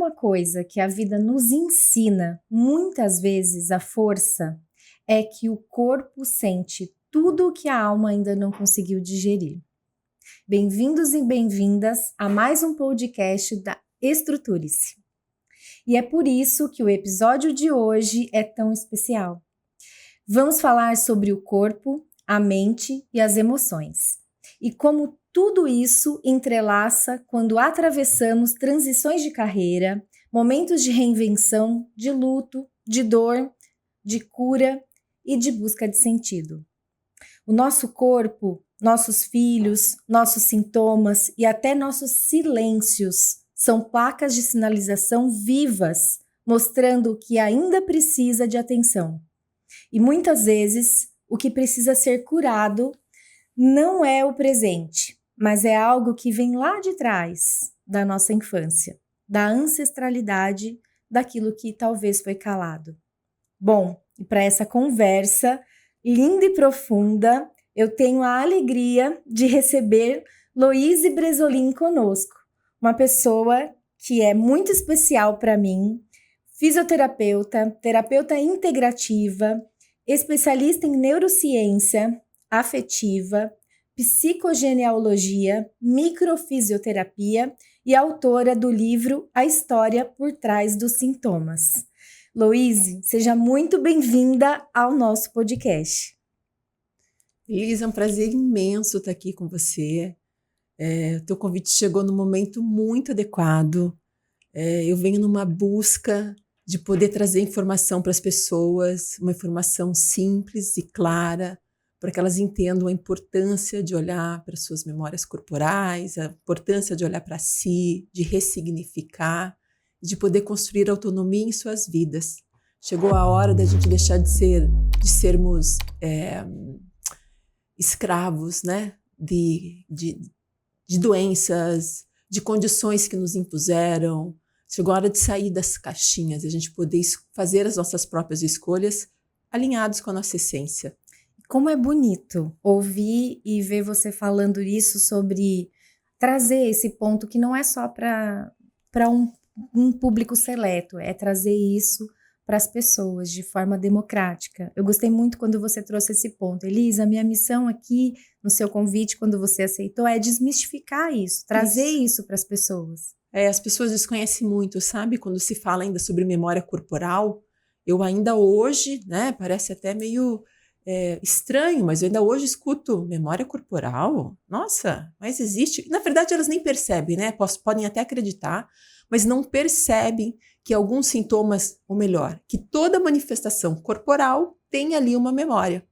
uma coisa que a vida nos ensina, muitas vezes a força, é que o corpo sente tudo o que a alma ainda não conseguiu digerir. Bem-vindos e bem-vindas a mais um podcast da Estruture-se. E é por isso que o episódio de hoje é tão especial. Vamos falar sobre o corpo, a mente e as emoções. E como tudo isso entrelaça quando atravessamos transições de carreira, momentos de reinvenção, de luto, de dor, de cura e de busca de sentido. O nosso corpo, nossos filhos, nossos sintomas e até nossos silêncios são placas de sinalização vivas, mostrando que ainda precisa de atenção. E muitas vezes, o que precisa ser curado não é o presente, mas é algo que vem lá de trás da nossa infância, da ancestralidade, daquilo que talvez foi calado. Bom, e para essa conversa linda e profunda, eu tenho a alegria de receber Loise Bresolin conosco, uma pessoa que é muito especial para mim, fisioterapeuta, terapeuta integrativa, especialista em neurociência afetiva, psicogenealogia, microfisioterapia e autora do livro A História por Trás dos Sintomas. Loise, seja muito bem-vinda ao nosso podcast. Liz, é um prazer imenso estar aqui com você. O teu convite chegou num momento muito adequado. Eu venho numa busca de poder trazer informação para as pessoas, uma informação simples e clara, para que elas entendam a importância de olhar para suas memórias corporais, a importância de olhar para si, de ressignificar, de poder construir autonomia em suas vidas. Chegou a hora da gente deixar de sermos escravos, né? de doenças, de condições que nos impuseram. Chegou a hora de sair das caixinhas e a gente poder fazer as nossas próprias escolhas alinhados com a nossa essência. Como é bonito ouvir e ver você falando isso sobre trazer esse ponto que não é só para um público seleto, é trazer isso para as pessoas de forma democrática. Eu gostei muito quando você trouxe esse ponto. Elisa, minha missão aqui no seu convite, quando você aceitou, é desmistificar isso, trazer isso para as pessoas. As pessoas desconhecem muito, sabe? Quando se fala ainda sobre memória corporal, eu ainda hoje, né, parece até meio estranho, mas eu ainda hoje escuto memória corporal. Nossa, mas existe. Na verdade, elas nem percebem, né? Podem até acreditar, mas não percebem que alguns sintomas, ou melhor, que toda manifestação corporal tem ali uma memória.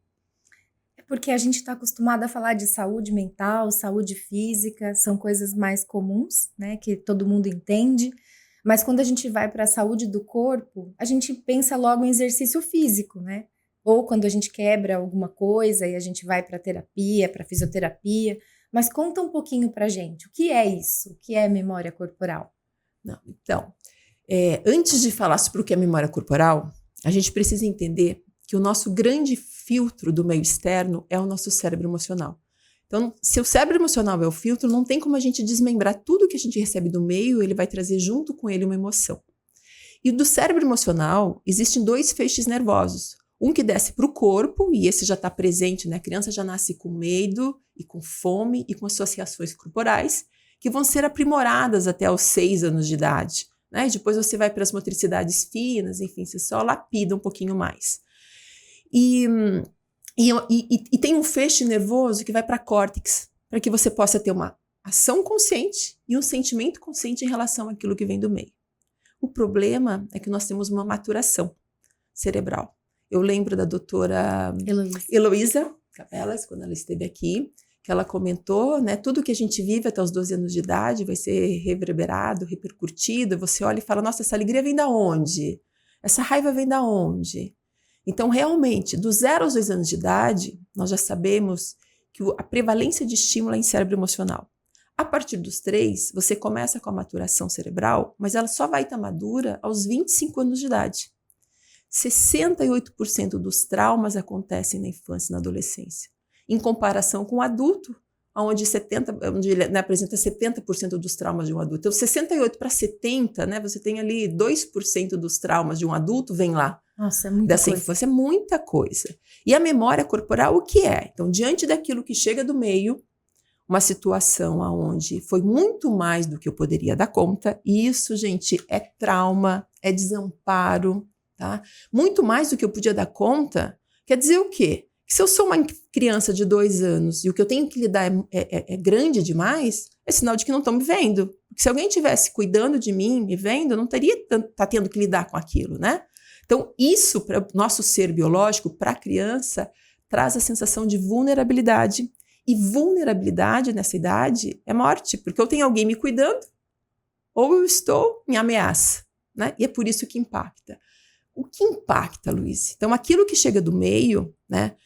É porque a gente está acostumado a falar de saúde mental, saúde física, são coisas mais comuns, né, que todo mundo entende, mas quando a gente vai para a saúde do corpo, a gente pensa logo em exercício físico, né? Ou quando a gente quebra alguma coisa e a gente vai para terapia, para fisioterapia, mas conta um pouquinho para a gente, o que é isso? O que é memória corporal? Não, então, antes de falar sobre o que é memória corporal, a gente precisa entender que o nosso grande filtro do meio externo é o nosso cérebro emocional. Então, se o cérebro emocional é o filtro, não tem como a gente desmembrar tudo que a gente recebe do meio, ele vai trazer junto com ele uma emoção. E do cérebro emocional, existem dois feixes nervosos. Um que desce para o corpo, e esse já está presente, né? A criança já nasce com medo e com fome e com associações corporais, que vão ser aprimoradas até os 6 anos de idade. Né? Depois você vai para as motricidades finas, enfim, você só lapida um pouquinho mais. E tem um feixe nervoso que vai para córtex, para que você possa ter uma ação consciente e um sentimento consciente em relação àquilo que vem do meio. O problema é que nós temos uma maturação cerebral. Eu lembro da doutora Heloísa Capelas, quando ela esteve aqui, que ela comentou, né, tudo que a gente vive até os 12 anos de idade vai ser reverberado, repercutido, você olha e fala, nossa, essa alegria vem da onde? Essa raiva vem da onde? Então, realmente, dos 0 aos 2 anos de idade, nós já sabemos que a prevalência de estímulo é em cérebro emocional. A partir dos 3, você começa com a maturação cerebral, mas ela só vai estar madura aos 25 anos de idade. 68% dos traumas acontecem na infância e na adolescência. Em comparação com o adulto, onde ele, né, apresenta 70% dos traumas de um adulto. Então, 68 para 70, né, você tem ali 2% dos traumas de um adulto, vem lá. Nossa, é muita dessa coisa. infância, é muita coisa. E a memória corporal, o que é? Então, diante daquilo que chega do meio, uma situação onde foi muito mais do que eu poderia dar conta, e isso, gente, é trauma, é desamparo, tá? Muito mais do que eu podia dar conta, quer dizer o quê? Que se eu sou uma criança de 2 anos e o que eu tenho que lidar é grande demais, é sinal de que não estão me vendo. Porque se alguém estivesse cuidando de mim, me vendo, eu não teria tá tendo que lidar com aquilo, né? Então, isso para o nosso ser biológico, para a criança, traz a sensação de vulnerabilidade. E vulnerabilidade nessa idade é morte, porque eu tenho alguém me cuidando ou eu estou em ameaça, né? E é por isso que impacta. O que impacta, Luiz? Então, aquilo que chega do meio, né?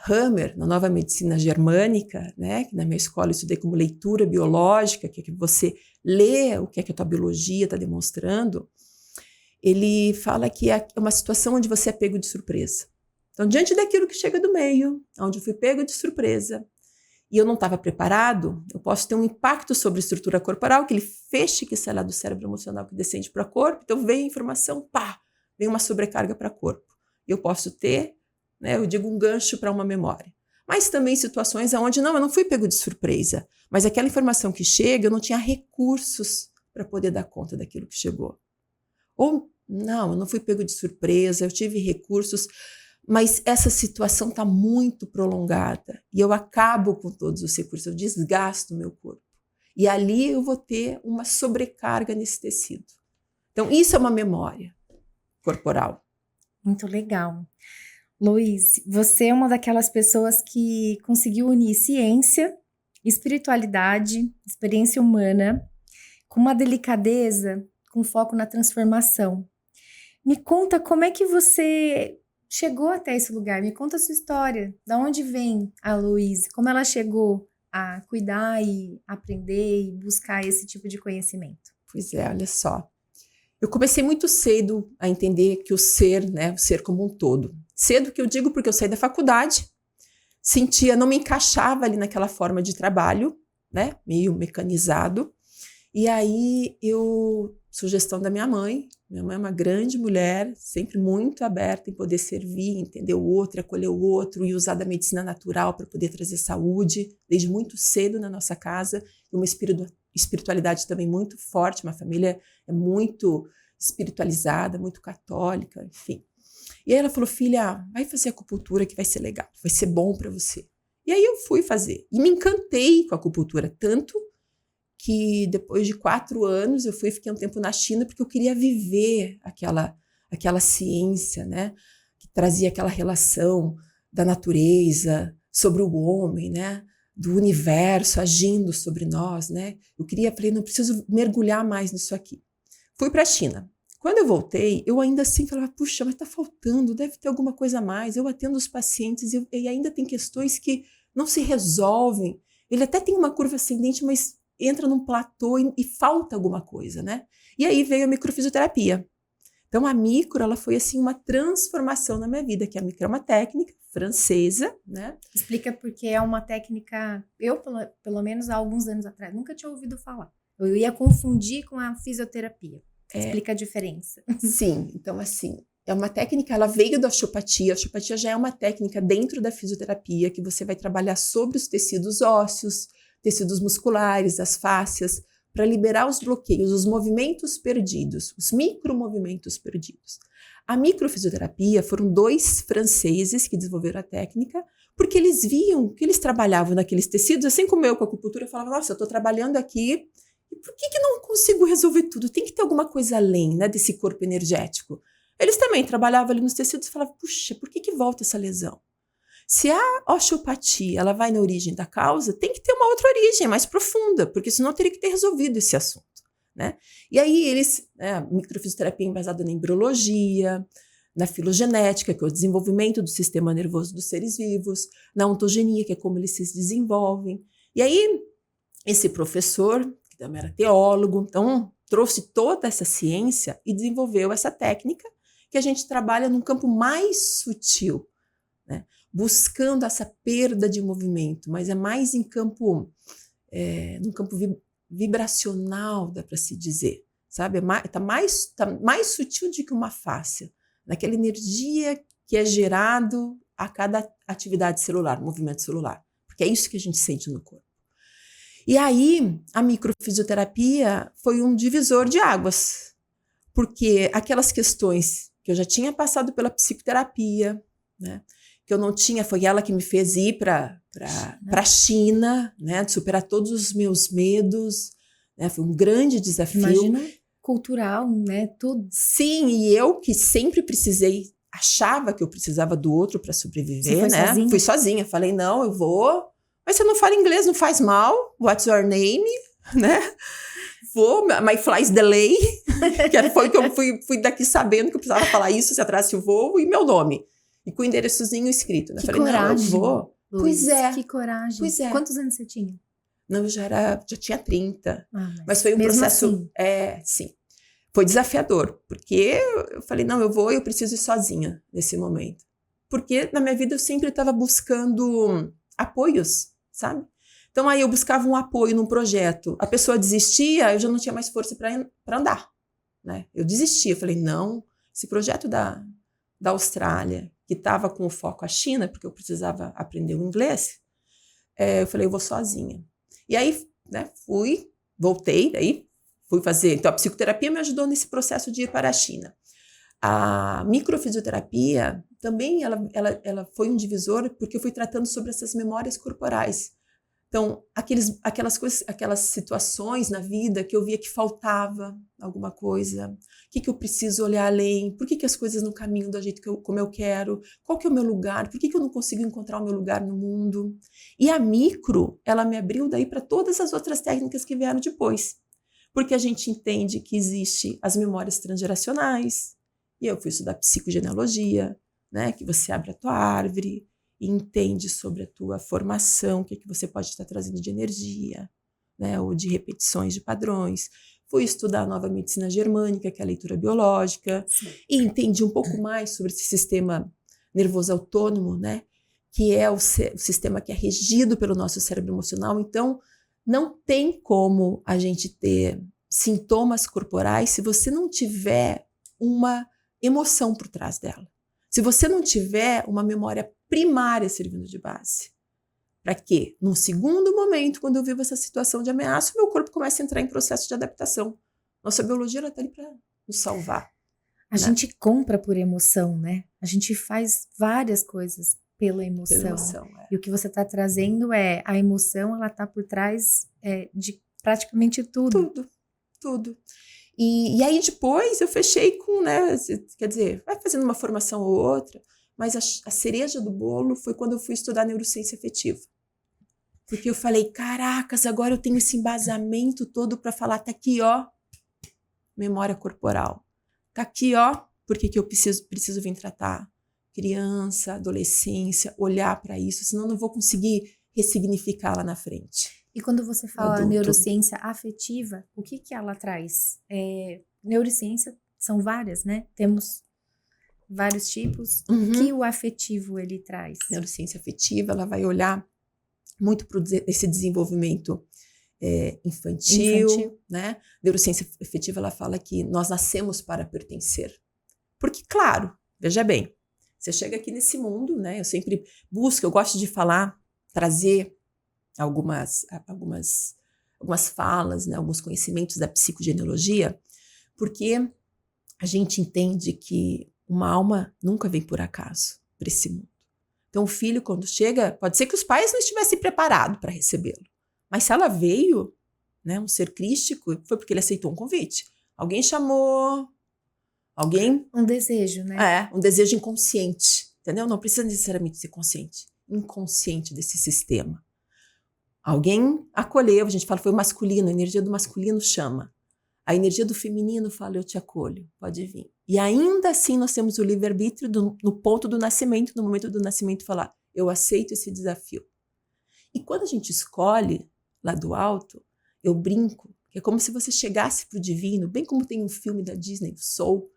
Hammer, na Nova Medicina Germânica, né? Que na minha escola eu estudei como leitura biológica, que é que você lê o que é que a tua biologia está demonstrando. Ele fala que é uma situação onde você é pego de surpresa. Então, diante daquilo que chega do meio, onde eu fui pego de surpresa, e eu não estava preparado, eu posso ter um impacto sobre a estrutura corporal, aquele feixe que sai lá do cérebro emocional que descende para o corpo, então vem a informação, pá, vem uma sobrecarga para o corpo. Eu posso ter, né, eu digo, um gancho para uma memória. Mas também situações onde, não, eu não fui pego de surpresa, mas aquela informação que chega, eu não tinha recursos para poder dar conta daquilo que chegou. Ou, não, eu não fui pego de surpresa, eu tive recursos, mas essa situação está muito prolongada e eu acabo com todos os recursos, eu desgasto o meu corpo. E ali eu vou ter uma sobrecarga nesse tecido. Então, isso é uma memória corporal. Muito legal. Luiz, você é uma daquelas pessoas que conseguiu unir ciência, espiritualidade, experiência humana, com uma delicadeza, com foco na transformação. Me conta como é que você chegou até esse lugar, me conta a sua história, da onde vem a Luiz, como ela chegou a cuidar e aprender e buscar esse tipo de conhecimento. Pois é, olha só. Eu comecei muito cedo a entender que o ser, né, o ser como um todo. Cedo que eu digo porque eu saí da faculdade, sentia, não me encaixava ali naquela forma de trabalho, né, meio mecanizado. E aí sugestão da minha mãe é uma grande mulher, sempre muito aberta em poder servir, entender o outro, acolher o outro e usar da medicina natural para poder trazer saúde, desde muito cedo na nossa casa, e uma espiritualidade também muito forte, uma família muito espiritualizada, muito católica, enfim. E aí ela falou, filha, vai fazer acupuntura que vai ser legal, vai ser bom para você. E aí eu fui fazer, e me encantei com a acupuntura, tanto que depois de 4 anos eu fiquei um tempo na China porque eu queria viver aquela ciência, né, que trazia aquela relação da natureza sobre o homem, né, do universo agindo sobre nós, né. Falei, não preciso mergulhar mais nisso aqui. Fui para a China. Quando eu voltei, eu ainda assim falava, puxa, mas está faltando, deve ter alguma coisa a mais. Eu atendo os pacientes e ainda tem questões que não se resolvem. Ele até tem uma curva ascendente, mas entra num platô e falta alguma coisa, né? E aí veio a microfisioterapia. Então a micro, ela foi assim uma transformação na minha vida, que a micro é uma técnica francesa, né? Explica porque é uma técnica, eu pelo menos há alguns anos atrás, nunca tinha ouvido falar. Eu ia confundir com a fisioterapia. Explica a diferença. Sim, então assim, é uma técnica, ela veio da osteopatia. A osteopatia já é uma técnica dentro da fisioterapia que você vai trabalhar sobre os tecidos ósseos, tecidos musculares, as fáscias, para liberar os bloqueios, os movimentos perdidos, os micromovimentos perdidos. A microfisioterapia foram 2 franceses que desenvolveram a técnica, porque eles viam que eles trabalhavam naqueles tecidos, assim como eu com a acupuntura, eu falava, nossa, eu estou trabalhando aqui, e por que não consigo resolver tudo? Tem que ter alguma coisa além, né, desse corpo energético. Eles também trabalhavam ali nos tecidos e falavam, puxa, por que volta essa lesão? Se a osteopatia ela vai na origem da causa, tem que ter uma outra origem mais profunda, porque senão teria que ter resolvido esse assunto, né? E aí a microfisioterapia é embasada na embriologia, na filogenética, que é o desenvolvimento do sistema nervoso dos seres vivos, na ontogenia, que é como eles se desenvolvem. E aí esse professor, que também era teólogo, então trouxe toda essa ciência e desenvolveu essa técnica que a gente trabalha num campo mais sutil, né? buscando essa perda de movimento, mas é mais em campo, num campo vibracional, dá para se dizer, sabe? Tá mais sutil do que uma fáscia, naquela energia que é gerado a cada atividade celular, movimento celular, porque é isso que a gente sente no corpo. E aí, a microfisioterapia foi um divisor de águas, porque aquelas questões que eu já tinha passado pela psicoterapia, né, que eu não tinha, foi ela que me fez ir para a China, né, de superar todos os meus medos, né, foi um grande desafio. Imagina, cultural, né, tudo. Sim, e eu que sempre precisei, achava que eu precisava do outro para sobreviver, Você foi né? sozinha? Fui sozinha, falei, não, eu vou, mas você não fala inglês, não faz mal, what's your name, né? Vou, my flies delay, que foi que eu fui daqui sabendo que eu precisava falar isso, se atrasse o voo, e meu nome. E com o endereçozinho escrito, né? Que Falei, coragem, não, eu vou. Luiz, Pois é. Que coragem. Pois é. Quantos anos você tinha? Não, eu já tinha 30. Mas foi um mesmo processo... assim. Sim. Foi desafiador, porque eu falei, não, eu preciso ir sozinha nesse momento. Porque na minha vida eu sempre estava buscando apoios, sabe? Então aí eu buscava um apoio num projeto. A pessoa desistia, eu já não tinha mais força para andar, né? Eu desistia, eu falei, não, esse projeto da Austrália, que estava com o foco à China, porque eu precisava aprender o inglês, eu falei, eu vou sozinha. E aí, né, voltei, daí fui fazer. Então, a psicoterapia me ajudou nesse processo de ir para a China. A microfisioterapia também ela foi um divisor, porque eu fui tratando sobre essas memórias corporais. Então, aquelas coisas, aquelas situações na vida que eu via que faltava alguma coisa, o que eu preciso olhar além, por que as coisas não caminham do jeito como eu quero, qual que é o meu lugar, por que eu não consigo encontrar o meu lugar no mundo. E a micro, ela me abriu daí para todas as outras técnicas que vieram depois, porque a gente entende que existe as memórias transgeracionais, e eu fui estudar psicogenealogia, né, que você abre a tua árvore, e entende sobre a tua formação, o que você pode estar trazendo de energia, né, ou de repetições de padrões. Fui estudar a nova medicina germânica, que é a leitura biológica, e entendi um pouco mais sobre esse sistema nervoso autônomo, né, que é o sistema que é regido pelo nosso cérebro emocional. Então, não tem como a gente ter sintomas corporais se você não tiver uma emoção por trás dela. Se você não tiver uma memória primária servindo de base. Para quê? Num segundo momento, quando eu vivo essa situação de ameaça, o meu corpo começa a entrar em processo de adaptação. Nossa biologia está ali para nos salvar. A gente compra por emoção, né? A gente faz várias coisas pela emoção. Pela emoção, E o que você está trazendo a emoção, ela está por trás de praticamente tudo. Tudo. E aí depois eu fechei com, né, quer dizer, vai fazendo uma formação ou outra, mas a cereja do bolo foi quando eu fui estudar neurociência afetiva. Porque eu falei, caracas, agora eu tenho esse embasamento todo para falar, tá aqui, ó, memória corporal. Tá aqui, ó, porque que eu preciso vir tratar criança, adolescência, olhar para isso, senão eu não vou conseguir ressignificar lá na frente. E quando você fala neurociência afetiva, o que ela traz? Neurociência são várias, né? Temos vários tipos. O que o afetivo ele traz? Neurociência afetiva, ela vai olhar muito para esse desenvolvimento infantil, né? Neurociência afetiva, ela fala que nós nascemos para pertencer. Porque, claro, veja bem, você chega aqui nesse mundo, né? Eu sempre busco, eu gosto de falar, trazer algumas falas, né? Alguns conhecimentos da psicogenealogia, porque a gente entende que uma alma nunca vem por acaso para esse mundo. Então, o filho, quando chega, pode ser que os pais não estivessem preparados para recebê-lo. Mas se ela veio, né, um ser crístico, foi porque ele aceitou um convite. Alguém chamou, um desejo, né? Um desejo inconsciente, entendeu? Não precisa necessariamente ser consciente. Inconsciente desse sistema. Alguém acolheu, a gente fala, foi o masculino, a energia do masculino chama. A energia do feminino fala, eu te acolho, pode vir. E ainda assim nós temos o livre-arbítrio no ponto do nascimento, no momento do nascimento, falar, eu aceito esse desafio. E quando a gente escolhe lá do alto, eu brinco, que é como se você chegasse para o divino, bem como tem um filme da Disney, Soul,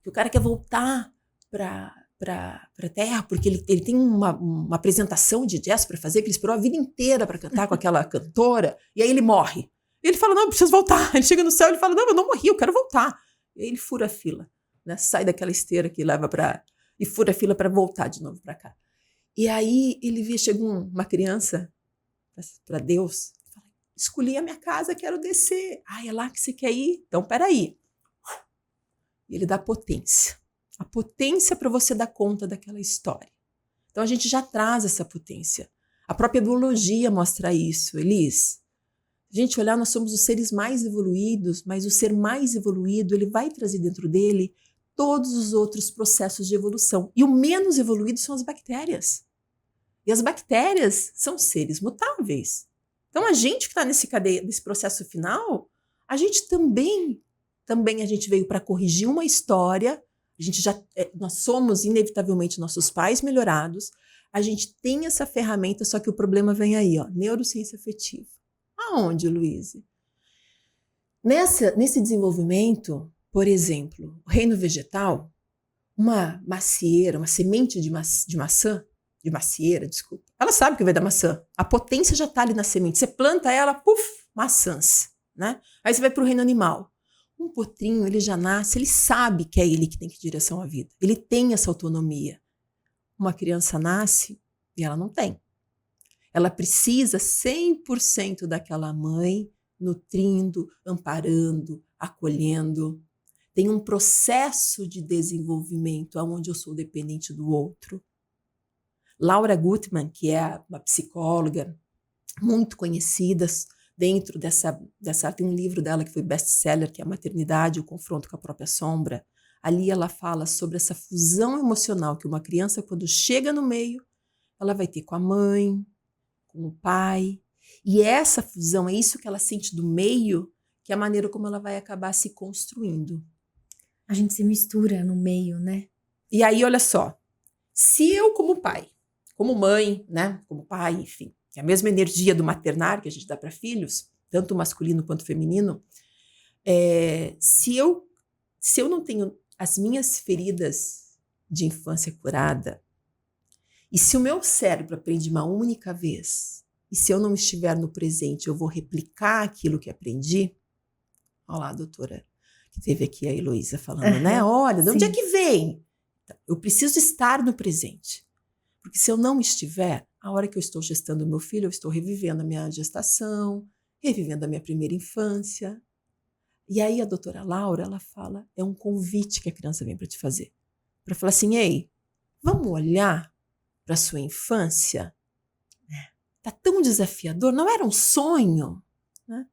que o cara quer voltar para para terra, porque ele tem uma apresentação de jazz para fazer, que ele esperou a vida inteira para cantar com aquela cantora, e aí ele morre. E ele fala, não, eu preciso voltar. Ele chega no céu e ele fala, não, eu não morri, eu quero voltar. E aí ele fura a fila, né? Sai daquela esteira que leva e fura a fila para voltar de novo para cá. E aí ele vê, chega uma criança para Deus, e fala, escolhi a minha casa, quero descer. É lá que você quer ir? Então, peraí. E ele dá potência. A potência para você dar conta daquela história. Então a gente já traz essa potência. A própria biologia mostra isso, Elis. A gente olhar, nós somos os seres mais evoluídos, mas o ser mais evoluído, ele vai trazer dentro dele todos os outros processos de evolução. E o menos evoluído são as bactérias. E as bactérias são seres mutáveis. Então a gente que está nesse processo final, a gente também a gente veio para corrigir uma história. Nós somos inevitavelmente nossos pais melhorados, a gente tem essa ferramenta, só que o problema vem aí, neurociência afetiva. Aonde, Luíse? Nesse desenvolvimento, por exemplo, o reino vegetal, uma macieira, uma semente de macieira, desculpa, ela sabe que vai dar maçã, a potência já está ali na semente, você planta ela, puf, maçãs, né? Aí você vai para o reino animal. Um potrinho, ele já nasce, ele sabe que é ele que tem que ir em direção à vida. Ele tem essa autonomia. Uma criança nasce e ela não tem. Ela precisa 100% daquela mãe, nutrindo, amparando, acolhendo. Tem um processo de desenvolvimento onde eu sou dependente do outro. Laura Gutman, que é uma psicóloga muito conhecida, dentro dessa tem um livro dela que foi best-seller, que é a Maternidade, o Confronto com a Própria Sombra. Ali ela fala sobre essa fusão emocional que uma criança, quando chega no meio, ela vai ter com a mãe, com o pai. E essa fusão, é isso que ela sente do meio, que é a maneira como ela vai acabar se construindo. A gente se mistura no meio, né? E aí, olha só, se eu como pai, como mãe, né, como pai, enfim, que é a mesma energia do maternar que a gente dá para filhos, tanto masculino quanto feminino, se eu não tenho as minhas feridas de infância curada, e se o meu cérebro aprende uma única vez, e se eu não estiver no presente, eu vou replicar aquilo que aprendi. Olha lá, doutora, que teve aqui a Heloísa falando, né? Olha, de onde é que vem? Eu preciso estar no presente. Porque se eu não estiver, a hora que eu estou gestando o meu filho, eu estou revivendo a minha gestação, revivendo a minha primeira infância. E aí a doutora Laura, ela fala, é um convite que a criança vem para te fazer. Para falar assim, ei, vamos olhar para a sua infância? Tá tão desafiador, não era um sonho? Né?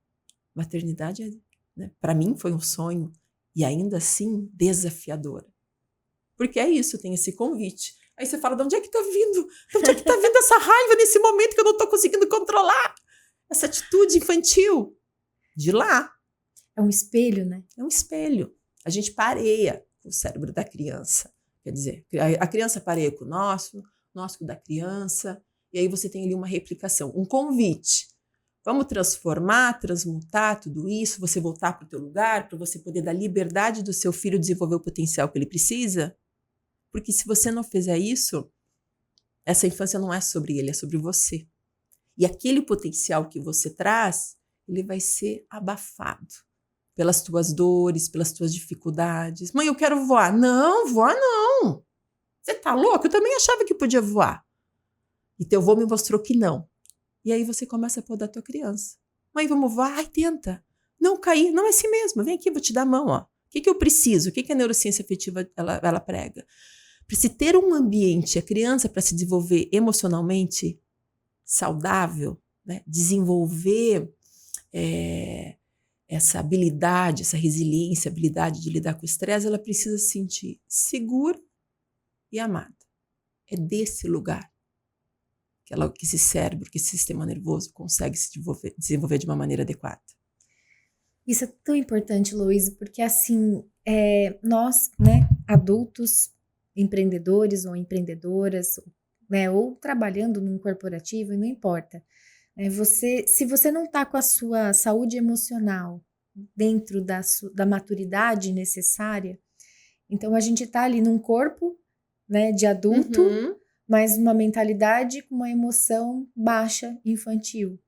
Maternidade, né, para mim, foi um sonho. E ainda assim, desafiadora. Porque é isso, tem esse convite. Aí você fala, de onde é que tá vindo? De onde é que tá vindo essa raiva nesse momento que eu não tô conseguindo controlar? Essa atitude infantil? De lá. É um espelho, né? É um espelho. A gente pareia com o cérebro da criança. Quer dizer, a criança pareia com o nosso com o da criança. E aí você tem ali uma replicação, um convite. Vamos transformar, transmutar tudo isso, você voltar para o teu lugar, para você poder dar liberdade do seu filho desenvolver o potencial que ele precisa? Porque se você não fizer isso, essa infância não é sobre ele, é sobre você. E aquele potencial que você traz, ele vai ser abafado pelas tuas dores, pelas tuas dificuldades. Mãe, eu quero voar. Não, voar não. Você tá louco? Eu também achava que podia voar. E teu avô me mostrou que não. E aí você começa a podar a tua criança. Mãe, vamos voar? Ai, tenta. Não cair, não é assim mesmo. Vem aqui, vou te dar a mão. Ó. O que eu preciso? O que a neurociência afetiva ela prega? Para se ter um ambiente, a criança para se desenvolver emocionalmente saudável, né? Desenvolver essa habilidade, essa resiliência, habilidade de lidar com o estresse, ela precisa se sentir segura e amada. É desse lugar que esse cérebro, que esse sistema nervoso consegue se desenvolver de uma maneira adequada. Isso é tão importante, Luísa, porque assim, nós, né, adultos, empreendedores ou empreendedoras, né, ou trabalhando num corporativo, não importa. Se você não está com a sua saúde emocional dentro da maturidade necessária, então a gente está ali num corpo né, de adulto, Uhum. mas uma mentalidade com uma emoção baixa, infantil.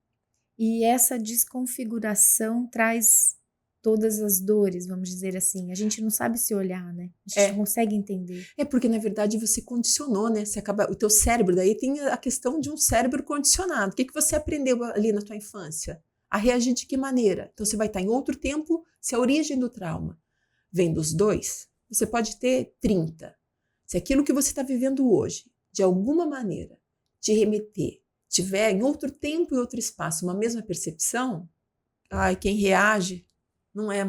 E essa desconfiguração traz todas as dores, vamos dizer assim. A gente não sabe se olhar, né? A gente não É. consegue entender. É porque, na verdade, você condicionou, né? Você acaba, o teu cérebro, daí tem a questão de um cérebro condicionado. O que você aprendeu ali na tua infância? A reagir de que maneira? Então, você vai estar em outro tempo, se a origem do trauma vem dos dois, você pode ter 30. Se aquilo que você está vivendo hoje, de alguma maneira, te remeter, tiver em outro tempo e outro espaço uma mesma percepção, quem reage não é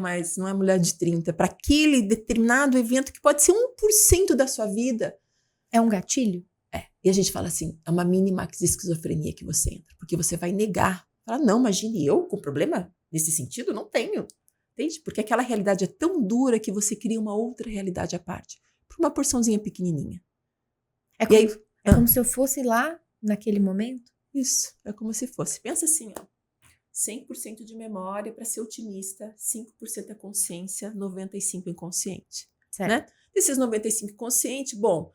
mulher de 30. Para aquele determinado evento que pode ser 1% da sua vida. É um gatilho? E a gente fala assim, é uma mini max de esquizofrenia que você entra, porque você vai negar. Fala, não, imagine, eu com problema nesse sentido? Não tenho. Entende? Porque aquela realidade é tão dura que você cria uma outra realidade à parte, por uma porçãozinha pequenininha. É como se eu fosse lá naquele momento? Isso, é como se fosse. Pensa assim, ó. 100% de memória para ser otimista, 5% é consciência, 95% inconsciente. Certo. Né? Desses 95% consciente, bom,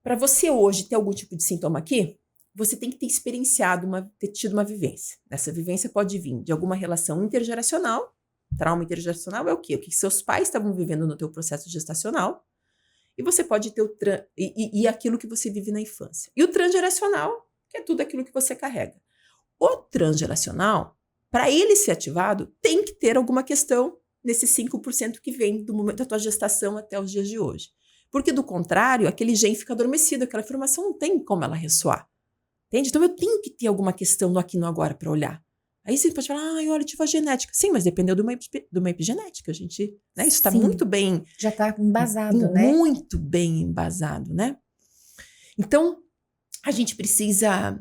para você hoje ter algum tipo de sintoma aqui, você tem que ter experienciado, ter tido uma vivência. Essa vivência pode vir de alguma relação intergeracional. Trauma intergeracional é o quê? O que seus pais estavam vivendo no teu processo gestacional. E você pode ter e aquilo que você vive na infância. E o transgeracional, que é tudo aquilo que você carrega. O transgeracional, para ele ser ativado, tem que ter alguma questão nesses 5% que vem do momento da tua gestação até os dias de hoje. Porque, do contrário, aquele gene fica adormecido, aquela informação não tem como ela ressoar. Entende? Então, eu tenho que ter alguma questão no aqui e no agora para olhar. Aí você pode falar, olha, tive a genética. Sim, mas dependeu de uma epigenética, gente. Né? Isso está muito bem... Já está embasado, né? Muito bem embasado, né? Então, a gente precisa...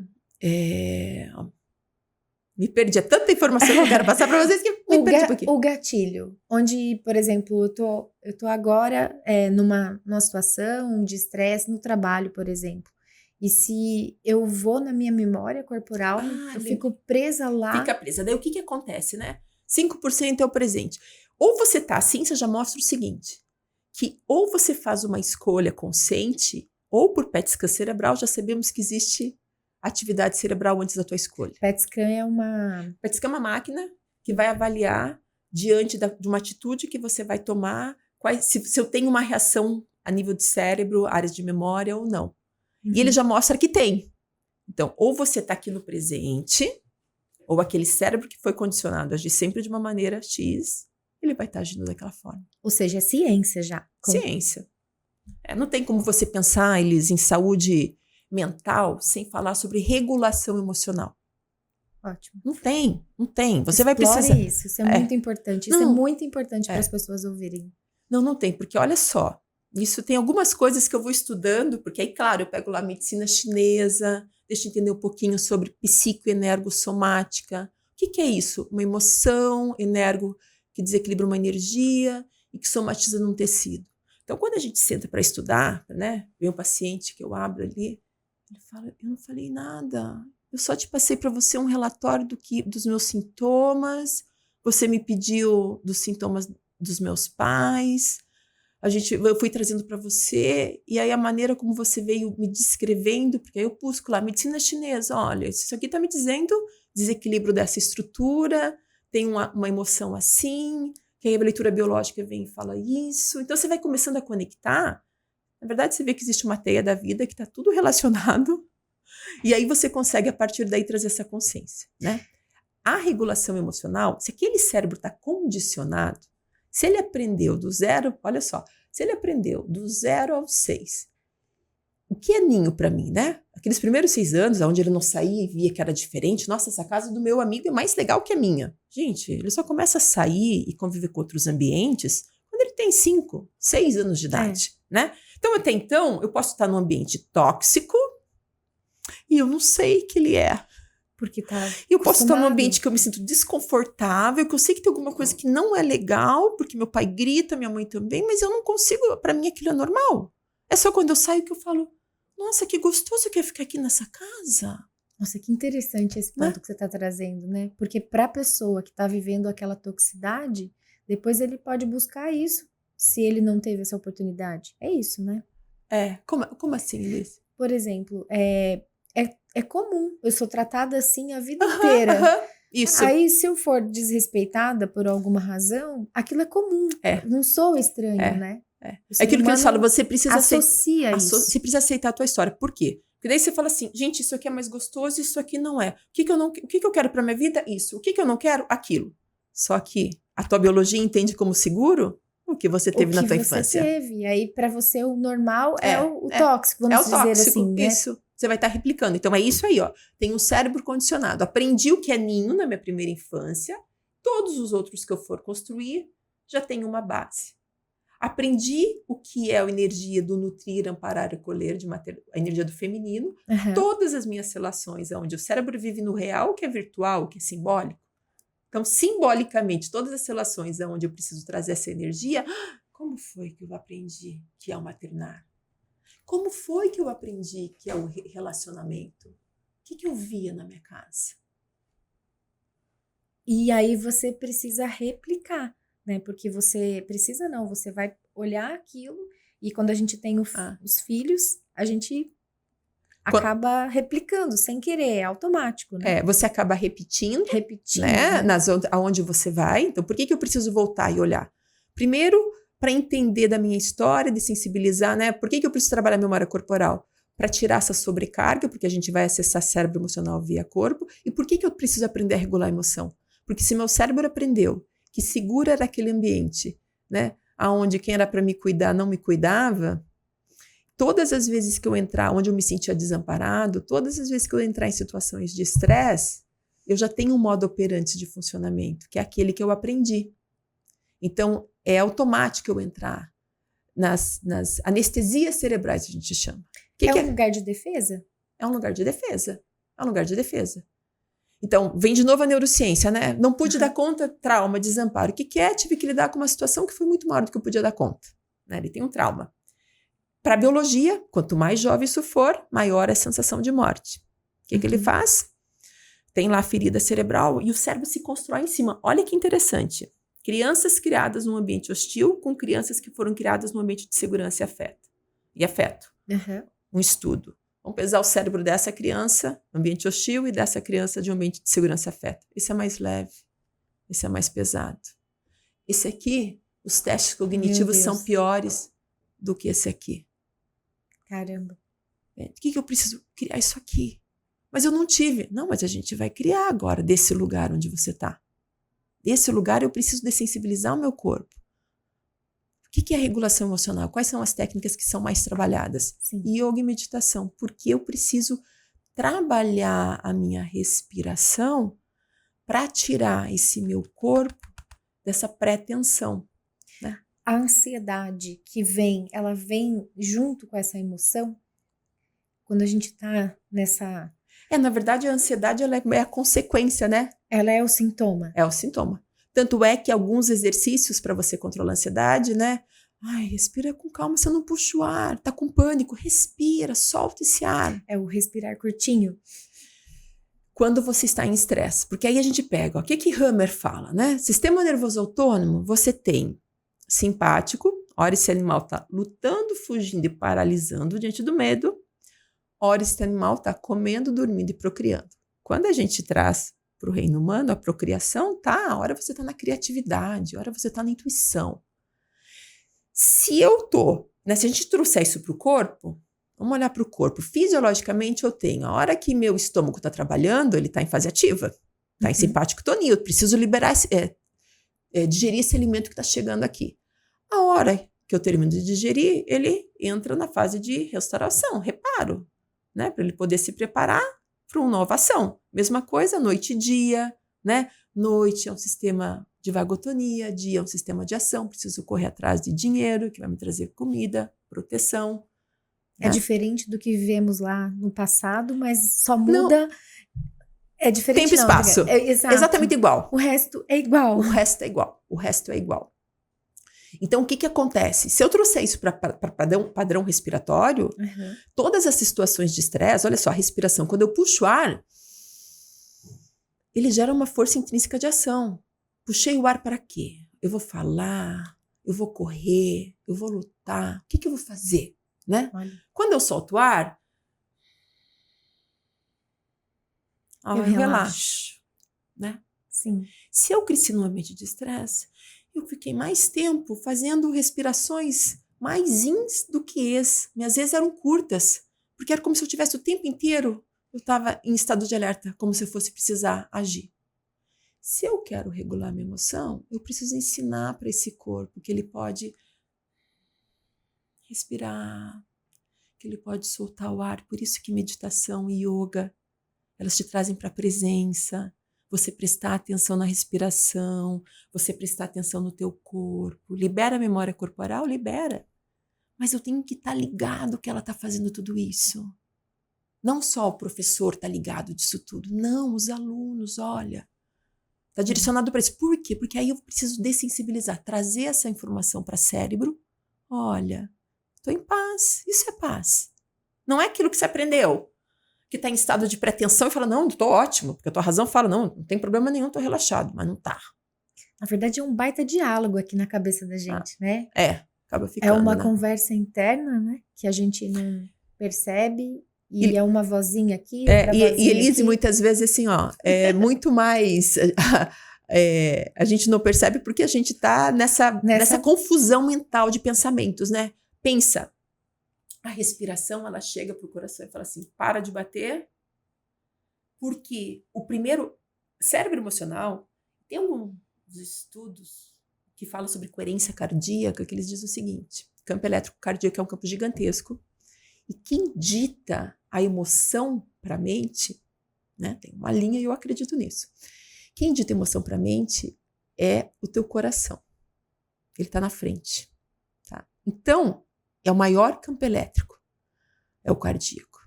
Me perdi. É tanta informação que eu quero passar para vocês que me perdi um pouquinho. O gatilho, onde, por exemplo, eu tô agora numa situação de estresse no trabalho, por exemplo. E se eu vou na minha memória corporal, eu fico presa lá. Fica presa. Daí o que acontece, né? 5% é o presente. Ou você tá assim, você já mostra o seguinte, que ou você faz uma escolha consciente, ou por PET scan cerebral já sabemos que existe atividade cerebral antes da tua escolha. PET scan é uma... PET scan é uma máquina que vai avaliar diante de uma atitude que você vai tomar, se eu tenho uma reação a nível de cérebro, áreas de memória ou não. Uhum. E ele já mostra que tem. Então, ou você está aqui no presente, ou aquele cérebro que foi condicionado a agir sempre de uma maneira X, ele vai estar agindo daquela forma. Ou seja, é ciência já. Ciência. Não tem como você pensar, Elis, em saúde mental sem falar sobre regulação emocional. Ótimo. Não tem. Você vai precisar... isso é muito importante. Isso não, é muito importante para as pessoas ouvirem. Não tem, porque olha só, isso tem algumas coisas que eu vou estudando, porque aí, claro, eu pego lá a medicina chinesa, deixa eu entender um pouquinho sobre psicoenergossomática. O que é isso? Uma emoção, energo, que desequilibra uma energia e que somatiza num tecido. Então, quando a gente senta para estudar, né, vem um paciente que eu abro ali, ele fala, eu não falei nada, eu só te passei para você um relatório dos meus sintomas, você me pediu dos sintomas dos meus pais, eu fui trazendo para você, e aí a maneira como você veio me descrevendo, porque aí eu busco lá, medicina chinesa, olha, isso aqui está me dizendo desequilíbrio dessa estrutura, tem uma emoção assim, que aí a leitura biológica vem e fala isso, então você vai começando a conectar, na verdade você vê que existe uma teia da vida que está tudo relacionado, e aí você consegue a partir daí trazer essa consciência, né? A regulação emocional, se aquele cérebro está condicionado, se ele aprendeu do 0, olha só, se ele aprendeu do 0 ao 6, o que é ninho para mim, né? Aqueles primeiros 6 anos, onde ele não saía e via que era diferente, nossa, essa casa do meu amigo é mais legal que a minha. Gente, ele só começa a sair e conviver com outros ambientes quando ele tem 5, 6 anos de idade, né? Então, até então, eu posso estar num ambiente tóxico e eu não sei que ele é. Porque tá eu posso estar num ambiente que eu me sinto desconfortável, que eu sei que tem alguma coisa que não é legal, porque meu pai grita, minha mãe também, mas eu não consigo, para mim aquilo é normal. É só quando eu saio que eu falo, nossa, que gostoso que é ficar aqui nessa casa. Nossa, que interessante esse ponto que você está trazendo, né? Porque para a pessoa que está vivendo aquela toxicidade, depois ele pode buscar isso, se ele não teve essa oportunidade. É isso, né? Como assim, Liz? Por exemplo, é comum, eu sou tratada assim a vida inteira. Isso. Aí, se eu for desrespeitada por alguma razão, aquilo é comum. Não sou estranho, né? É aquilo que eles falam, você precisa associa isso. Você precisa aceitar a tua história. Por quê? Porque daí você fala assim, gente, isso aqui é mais gostoso, isso aqui não é. O que eu quero pra minha vida? Isso. O que eu não quero? Aquilo. Só que a tua biologia entende como seguro o que você teve na tua infância. E aí, pra você, o normal é o tóxico, vamos dizer assim, né? Isso. Você vai estar replicando. Então, é isso aí, ó. Tem um cérebro condicionado. Aprendi o que é ninho na minha primeira infância. Todos os outros que eu for construir já tem uma base. Aprendi o que é a energia do nutrir, amparar e colher, a energia do feminino. Todas as minhas relações, onde o cérebro vive no real, que é virtual, que é simbólico. Então, simbolicamente, todas as relações onde eu preciso trazer essa energia, como foi que eu aprendi que é o maternar? Como foi que eu aprendi que é o relacionamento? O que eu via na minha casa? E aí você precisa replicar, né? Porque você vai olhar aquilo e quando a gente tem os filhos, a gente acaba replicando, sem querer, é automático, né? Você acaba repetindo, né? Aonde você vai. Então, por que eu preciso voltar e olhar? Primeiro, para entender da minha história, de sensibilizar, né? Por que eu preciso trabalhar memória corporal? Para tirar essa sobrecarga, porque a gente vai acessar cérebro emocional via corpo. E por que eu preciso aprender a regular a emoção? Porque se meu cérebro aprendeu que seguro era aquele ambiente, né? Aonde quem era para me cuidar não me cuidava, todas as vezes que eu entrar, onde eu me sentia desamparado, todas as vezes que eu entrar em situações de estresse, eu já tenho um modo operante de funcionamento, que é aquele que eu aprendi. Então, é automático eu entrar nas anestesias cerebrais, a gente chama. Um lugar de defesa? É um lugar de defesa. É um lugar de defesa. Então, vem de novo a neurociência, né? Não pude dar conta, trauma, desamparo. O que é? Tive que lidar com uma situação que foi muito maior do que eu podia dar conta. Né? Ele tem um trauma. Para a biologia, quanto mais jovem isso for, maior é a sensação de morte. O que ele faz? Tem lá a ferida cerebral e o cérebro se constrói em cima. Olha que interessante. Crianças criadas num ambiente hostil com crianças que foram criadas num ambiente de segurança e afeto. Um estudo. Vamos pesar o cérebro dessa criança, ambiente hostil, e dessa criança de um ambiente de segurança e afeto. Esse é mais leve. Esse é mais pesado. Esse aqui, os testes cognitivos são piores do que esse aqui. Caramba. Por que eu preciso criar isso aqui? Mas eu não tive. Não, mas a gente vai criar agora desse lugar onde você está. Desse lugar eu preciso dessensibilizar o meu corpo. O que é a regulação emocional? Quais são as técnicas que são mais trabalhadas? Sim. Yoga e meditação. Porque eu preciso trabalhar a minha respiração para tirar esse meu corpo dessa pré-tensão. Né? A ansiedade que vem, ela vem junto com essa emoção? Quando a gente tá nessa... Na verdade, a ansiedade ela é a consequência, né? Ela é o sintoma. É o sintoma. Tanto é que alguns exercícios para você controlar a ansiedade, né? Respira com calma, você não puxa o ar, tá com pânico, respira, solta esse ar. É o respirar curtinho. Quando você está em estresse, porque aí a gente pega, o que Hammer fala, né? Sistema nervoso autônomo, você tem simpático, ora esse animal tá lutando, fugindo e paralisando diante do medo, ora esse animal tá comendo, dormindo e procriando. Quando a gente traz para o reino humano, a procriação, a hora você tá na criatividade, a hora você tá na intuição. Se eu tô, né, se a gente trouxer isso para o corpo, vamos olhar para o corpo. Fisiologicamente eu tenho, a hora que meu estômago está trabalhando, ele está em fase ativa, está em simpático tonil, eu preciso liberar, digerir esse alimento que está chegando aqui. A hora que eu termino de digerir, ele entra na fase de restauração, reparo, né, para ele poder se preparar para uma nova ação. Mesma coisa, noite e dia, né? Noite é um sistema de vagotonia, dia é um sistema de ação, preciso correr atrás de dinheiro, que vai me trazer comida, proteção. É diferente do que vivemos lá no passado, mas só muda... Não. É diferente. Tempo e espaço. Exatamente igual. O resto é igual. O resto é igual. O resto é igual. Então, o que acontece? Se eu trouxer isso para padrão respiratório, todas as situações de estresse, olha só, a respiração, quando eu puxo o ar, ele gera uma força intrínseca de ação. Puxei o ar para quê? Eu vou falar, eu vou correr, eu vou lutar. O que eu vou fazer? né? Olha, Quando eu solto o ar, eu eu relaxo. relaxo, né? Sim. Se eu cresci num ambiente de estresse, eu fiquei mais tempo fazendo respirações mais ins do que ex. Minhas vezes eram curtas, porque era como se eu tivesse o tempo inteiro, eu estava em estado de alerta, como se eu fosse precisar agir. Se eu quero regular minha emoção, eu preciso ensinar para esse corpo que ele pode respirar, que ele pode soltar o ar. Por isso que meditação e yoga, elas te trazem para a presença. Você prestar atenção na respiração, você prestar atenção no teu corpo. Libera a memória corporal? Libera. Mas eu tenho que estar ligado que ela está fazendo tudo isso. Não só o professor está ligado disso tudo. Não, os alunos, olha. Está direcionado para isso. Por quê? Porque aí eu preciso dessensibilizar, trazer essa informação para o cérebro. Olha, estou em paz. Isso é paz. Não é aquilo que você aprendeu, que está em estado de pretensão e fala, não, estou ótimo. Porque a tua razão fala, não tem problema nenhum, estou relaxado. Mas não tá. Na verdade, é um baita diálogo aqui na cabeça da gente, né? Acaba ficando, É uma né? conversa interna, né? Que a gente não percebe. E é uma vozinha aqui, outra E vozinha Elise, aqui. muitas vezes, assim, ó, é muito mais... a gente não percebe porque a gente tá nessa confusão mental de pensamentos, né? Pensa, a respiração, ela chega pro coração e fala assim, para de bater, porque o primeiro cérebro emocional, tem alguns estudos que falam sobre coerência cardíaca, que eles dizem o seguinte, campo elétrico cardíaco é um campo gigantesco, e quem dita a emoção para a mente, né, tem uma linha e eu acredito nisso, quem dita emoção para a mente é o teu coração, ele está na frente, tá? Então, é o maior campo elétrico, é o cardíaco,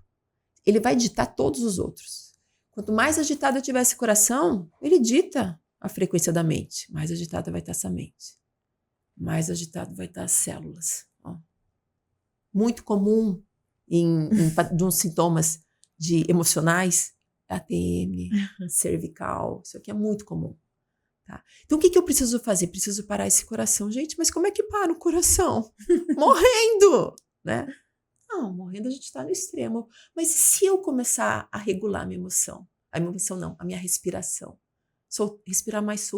ele vai ditar todos os outros. Quanto mais agitado eu tiver esse coração, ele dita a frequência da mente. Mais agitada vai estar essa mente. Mais agitado vai estar as células. Ó. Muito comum de uns sintomas emocionais, ATM, cervical. Isso aqui é muito comum. Tá? Então, o que eu preciso fazer? Preciso parar esse coração. Gente, mas como é que para o coração? Morrendo! Né? Não, morrendo a gente está no extremo. Mas e se eu começar a regular a minha emoção? A minha emoção não, a minha respiração. Respirar mais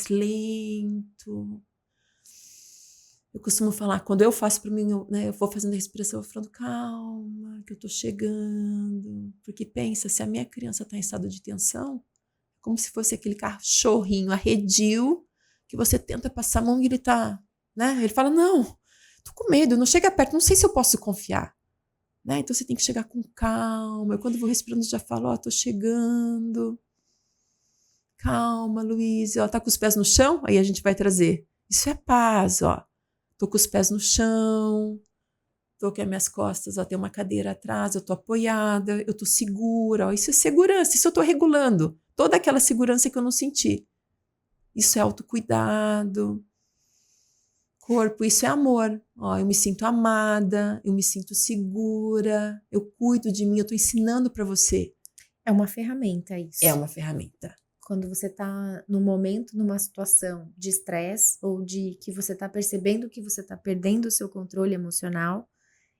lento. Eu costumo falar, quando eu faço para mim, eu vou fazendo a respiração, eu vou falando, calma, que eu tô chegando. Porque pensa, se a minha criança está em estado de tensão, como se fosse aquele cachorrinho arredio, que você tenta passar a mão e ele tá, né? Ele fala, não, tô com medo, não chega perto, não sei se eu posso confiar. Né? Então você tem que chegar com calma. Eu quando vou respirando já falo, ó, tô chegando. Calma, Luiz, ó, tá com os pés no chão? Aí a gente vai trazer. Isso é paz, ó. Tô com os pés no chão, tô com as minhas costas, ó, tem uma cadeira atrás, eu tô apoiada, eu tô segura, ó. Isso é segurança, isso eu tô regulando. Toda aquela segurança que eu não senti. Isso é autocuidado. Corpo, isso é amor. Ó, eu me sinto amada, eu me sinto segura, eu cuido de mim, eu tô ensinando para você. É uma ferramenta isso. É uma ferramenta. Quando você tá no momento, numa situação de estresse ou de que você tá percebendo que você tá perdendo o seu controle emocional,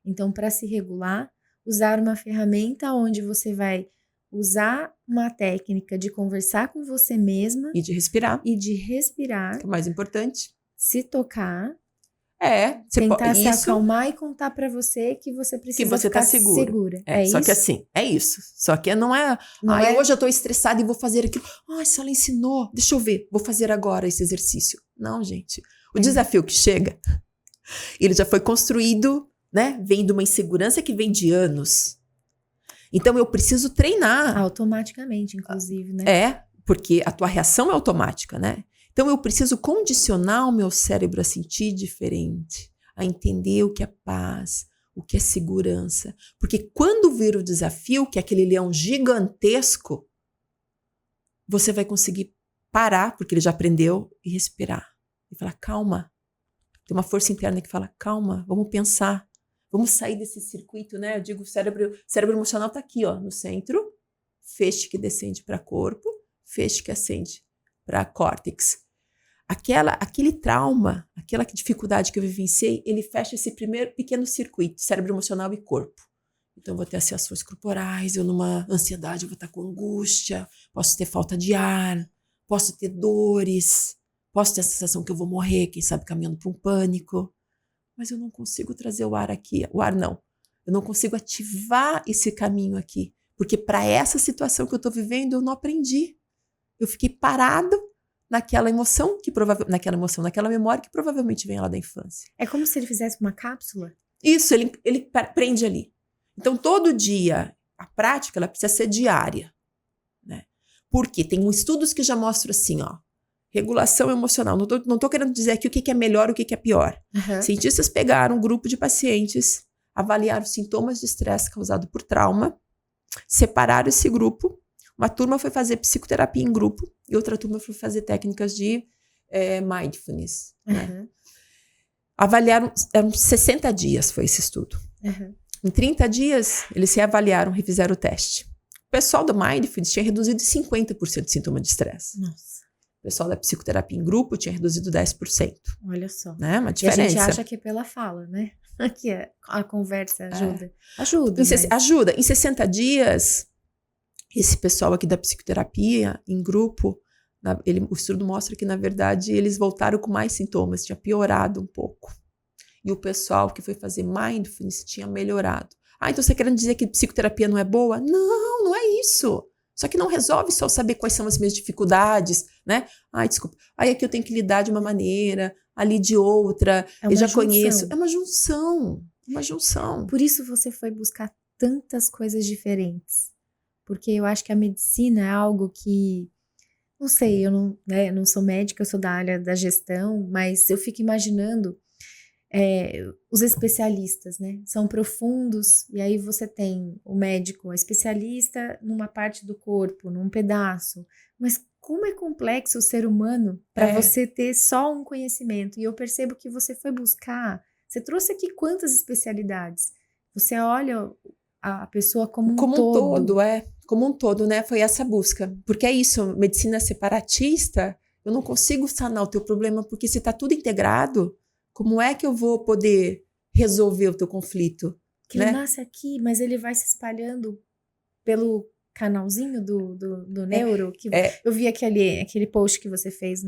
então para se regular, usar uma ferramenta onde você vai usar uma técnica de conversar com você mesma E de respirar. Que é o mais importante. Se tocar, tentar se acalmar e contar para você que você precisa que você ficar tá segura. Só isso? que assim, é isso. Só que não é, hoje eu tô estressada e vou fazer aquilo. Se ela ensinou, deixa eu ver, vou fazer agora esse exercício. Não, gente. O desafio que chega, ele já foi construído, né? Vem de uma insegurança que vem de anos. Então eu preciso treinar. Automaticamente, inclusive, né? Porque a tua reação é automática, né? Então eu preciso condicionar o meu cérebro a sentir diferente, a entender o que é paz, o que é segurança. Porque quando vir o desafio, que é aquele leão gigantesco, você vai conseguir parar, porque ele já aprendeu, e respirar. E falar, calma. Tem uma força interna que fala, calma, vamos pensar. Vamos sair desse circuito, né? Eu digo, o cérebro emocional está aqui, ó, no centro. Feixe que descende para corpo, feixe que ascende para córtex. aquele trauma, aquela dificuldade que eu vivenciei, ele fecha esse primeiro pequeno circuito, cérebro, emocional e corpo. Então, eu vou ter ações corporais, eu numa ansiedade, eu vou estar com angústia, posso ter falta de ar, posso ter dores, posso ter a sensação que eu vou morrer, quem sabe caminhando para um pânico. Mas eu não consigo trazer o ar aqui. O ar não. Eu não consigo ativar esse caminho aqui. Porque para essa situação que eu estou vivendo, eu não aprendi. Eu fiquei parado naquela emoção, naquela memória que provavelmente vem lá da infância. É como se ele fizesse uma cápsula? Isso, ele prende ali. Então, todo dia, a prática ela precisa ser diária. Né? Porque tem estudos que já mostram assim, ó, regulação emocional. Não tô querendo dizer aqui o que é melhor e o que é pior. Uhum. Cientistas pegaram um grupo de pacientes, avaliaram os sintomas de estresse causado por trauma, separaram esse grupo. Uma turma foi fazer psicoterapia em grupo e outra turma foi fazer técnicas de mindfulness. Uhum. Né? Avaliaram, eram 60 dias foi esse estudo. Uhum. Em 30 dias, eles se avaliaram, refizeram o teste. O pessoal do mindfulness tinha reduzido 50% de sintoma de estresse. Nossa. O pessoal da psicoterapia em grupo tinha reduzido 10%. Olha só. Né? Uma diferença. E a gente acha que é pela fala, né? Aqui a conversa ajuda. Ajuda. Ajuda. Em 60 dias, esse pessoal aqui da psicoterapia em grupo, o estudo mostra que, na verdade, eles voltaram com mais sintomas, tinha piorado um pouco. E o pessoal que foi fazer mindfulness tinha melhorado. Então você querendo dizer que psicoterapia não é boa? Não, não é isso. Só que não resolve só saber quais são as minhas dificuldades, né? Desculpa. Aqui eu tenho que lidar de uma maneira, ali de outra. Eu já conheço. É uma junção. Uma junção. Por isso você foi buscar tantas coisas diferentes. Porque eu acho que a medicina é algo que... Não sei, eu não sou médica, eu sou da área da gestão, mas eu fico imaginando... os especialistas, né? São profundos, e aí você tem o médico, a especialista numa parte do corpo, num pedaço. Mas como é complexo o ser humano para você ter só um conhecimento? E eu percebo que você foi buscar, você trouxe aqui quantas especialidades? Você olha a pessoa como um todo. Como um todo, né? Foi essa busca. Porque é isso, medicina separatista, eu não consigo sanar o teu problema, porque se tá tudo integrado, como é que eu vou poder resolver o teu conflito? Que ele nasce aqui, mas ele vai se espalhando pelo canalzinho do neuro. Eu vi aquele post que você fez.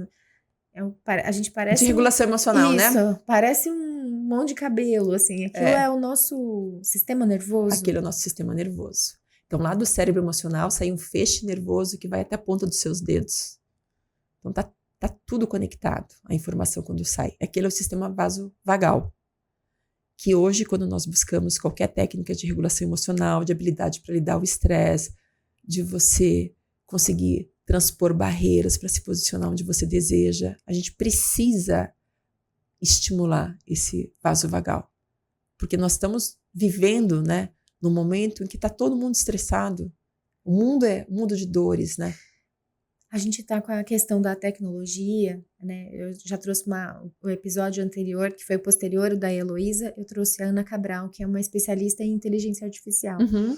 A gente parece... De regulação emocional, né? Isso, parece um monte de cabelo, assim. Aquilo é o nosso sistema nervoso. Aquele é o nosso sistema nervoso. Então, lá do cérebro emocional sai um feixe nervoso que vai até a ponta dos seus dedos. Então, tá tudo conectado, a informação quando sai. Aquele é o sistema vasovagal, que hoje, quando nós buscamos qualquer técnica de regulação emocional, de habilidade para lidar com o estresse, de você conseguir transpor barreiras para se posicionar onde você deseja, a gente precisa estimular esse vasovagal. Porque nós estamos vivendo, né, num momento em que está todo mundo estressado. O mundo é um mundo de dores, né? A gente está com a questão da tecnologia, né? Eu já trouxe o episódio anterior, que foi o posterior da Heloísa, eu trouxe a Ana Cabral, que é uma especialista em inteligência artificial. Uhum.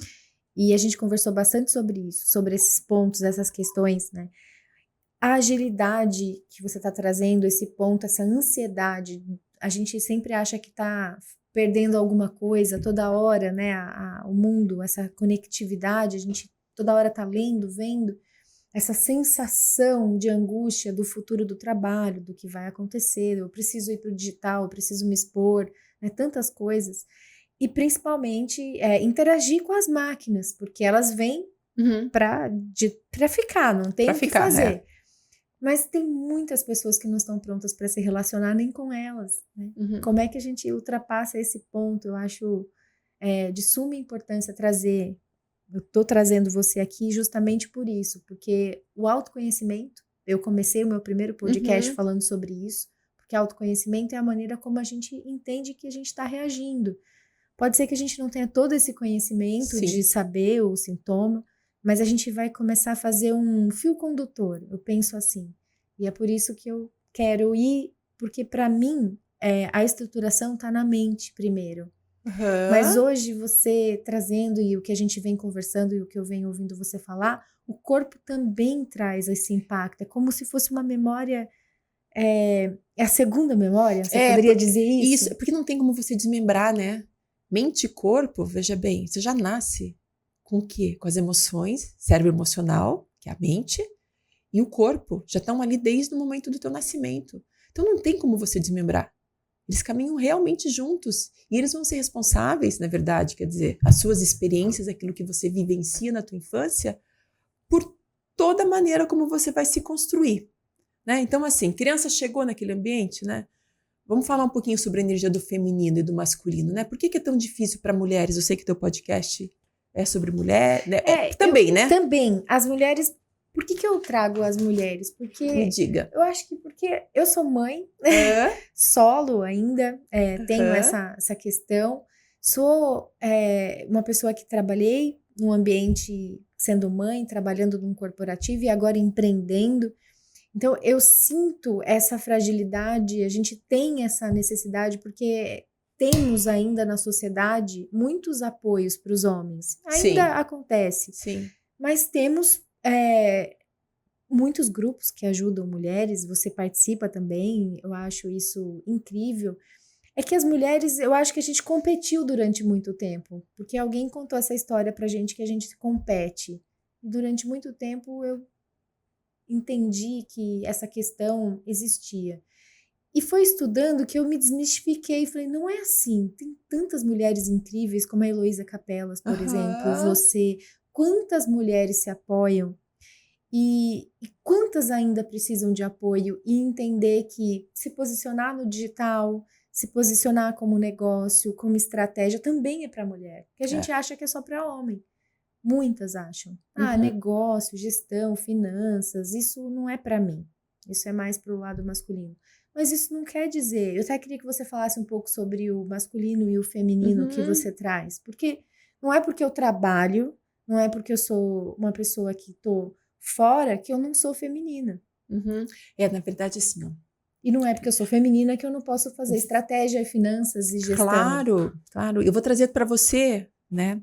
E a gente conversou bastante sobre isso, sobre esses pontos, essas questões, né? A agilidade que você está trazendo, esse ponto, essa ansiedade, a gente sempre acha que está perdendo alguma coisa toda hora, né? O mundo, essa conectividade, a gente toda hora está lendo, vendo. Essa sensação de angústia do futuro do trabalho, do que vai acontecer, eu preciso ir para o digital, eu preciso me expor, né, tantas coisas. E principalmente interagir com as máquinas, porque elas vêm para ficar, não tem o que fazer. Mas tem muitas pessoas que não estão prontas para se relacionar nem com elas. Né? Como é que a gente ultrapassa esse ponto? Eu acho de suma importância trazer... Eu estou trazendo você aqui justamente por isso, porque o autoconhecimento, eu comecei o meu primeiro podcast falando sobre isso, porque autoconhecimento é a maneira como a gente entende que a gente está reagindo. Pode ser que a gente não tenha todo esse conhecimento de saber o sintoma, mas a gente vai começar a fazer um fio condutor, eu penso assim. E é por isso que eu quero ir, porque para mim a estruturação está na mente primeiro. Mas hoje você trazendo e o que a gente vem conversando e o que eu venho ouvindo você falar, o corpo também traz esse impacto. É como se fosse uma memória é a segunda memória? Você poderia dizer isso? Isso, porque não tem como você desmembrar, né? Mente e corpo, veja bem, você já nasce com o quê? Com as emoções, cérebro emocional, que é a mente, e o corpo já estão ali desde o momento do teu nascimento. Então não tem como você desmembrar. Eles caminham realmente juntos e eles vão ser responsáveis, na verdade, quer dizer, as suas experiências, aquilo que você vivencia na tua infância, por toda a maneira como você vai se construir, né? Então, assim, criança chegou naquele ambiente, né? Vamos falar um pouquinho sobre a energia do feminino e do masculino, né? Por que é tão difícil para mulheres? Eu sei que teu podcast é sobre mulher, né? Também, né? Também. As mulheres... Por que eu trago as mulheres? Porque... Me diga. Eu acho que porque eu sou mãe, solo ainda, tenho essa questão. Sou uma pessoa que trabalhei num ambiente sendo mãe, trabalhando num corporativo e agora empreendendo. Então, eu sinto essa fragilidade, a gente tem essa necessidade porque temos ainda na sociedade muitos apoios para os homens. Ainda acontece. Sim. Mas temos muitos grupos que ajudam mulheres, você participa também, eu acho isso incrível. É que as mulheres, eu acho que a gente competiu durante muito tempo, porque alguém contou essa história pra gente que a gente compete. E durante muito tempo eu entendi que essa questão existia. E foi estudando que eu me desmistifiquei e falei, não é assim, tem tantas mulheres incríveis como a Heloísa Capelas, por exemplo, você, quantas mulheres se apoiam e quantas ainda precisam de apoio e entender que se posicionar no digital, se posicionar como negócio, como estratégia também é para mulher, que a gente acha que é só para homem. Muitas acham, negócio, gestão, finanças, isso não é para mim, isso é mais para o lado masculino. Mas isso não quer dizer, eu até queria que você falasse um pouco sobre o masculino e o feminino que você traz, porque não é porque eu trabalho, não é porque eu sou uma pessoa que estou fora que eu não sou feminina. Na verdade, assim, ó. E não é porque eu sou feminina que eu não posso fazer estratégia, finanças e gestão. Claro. Eu vou trazer para você, né,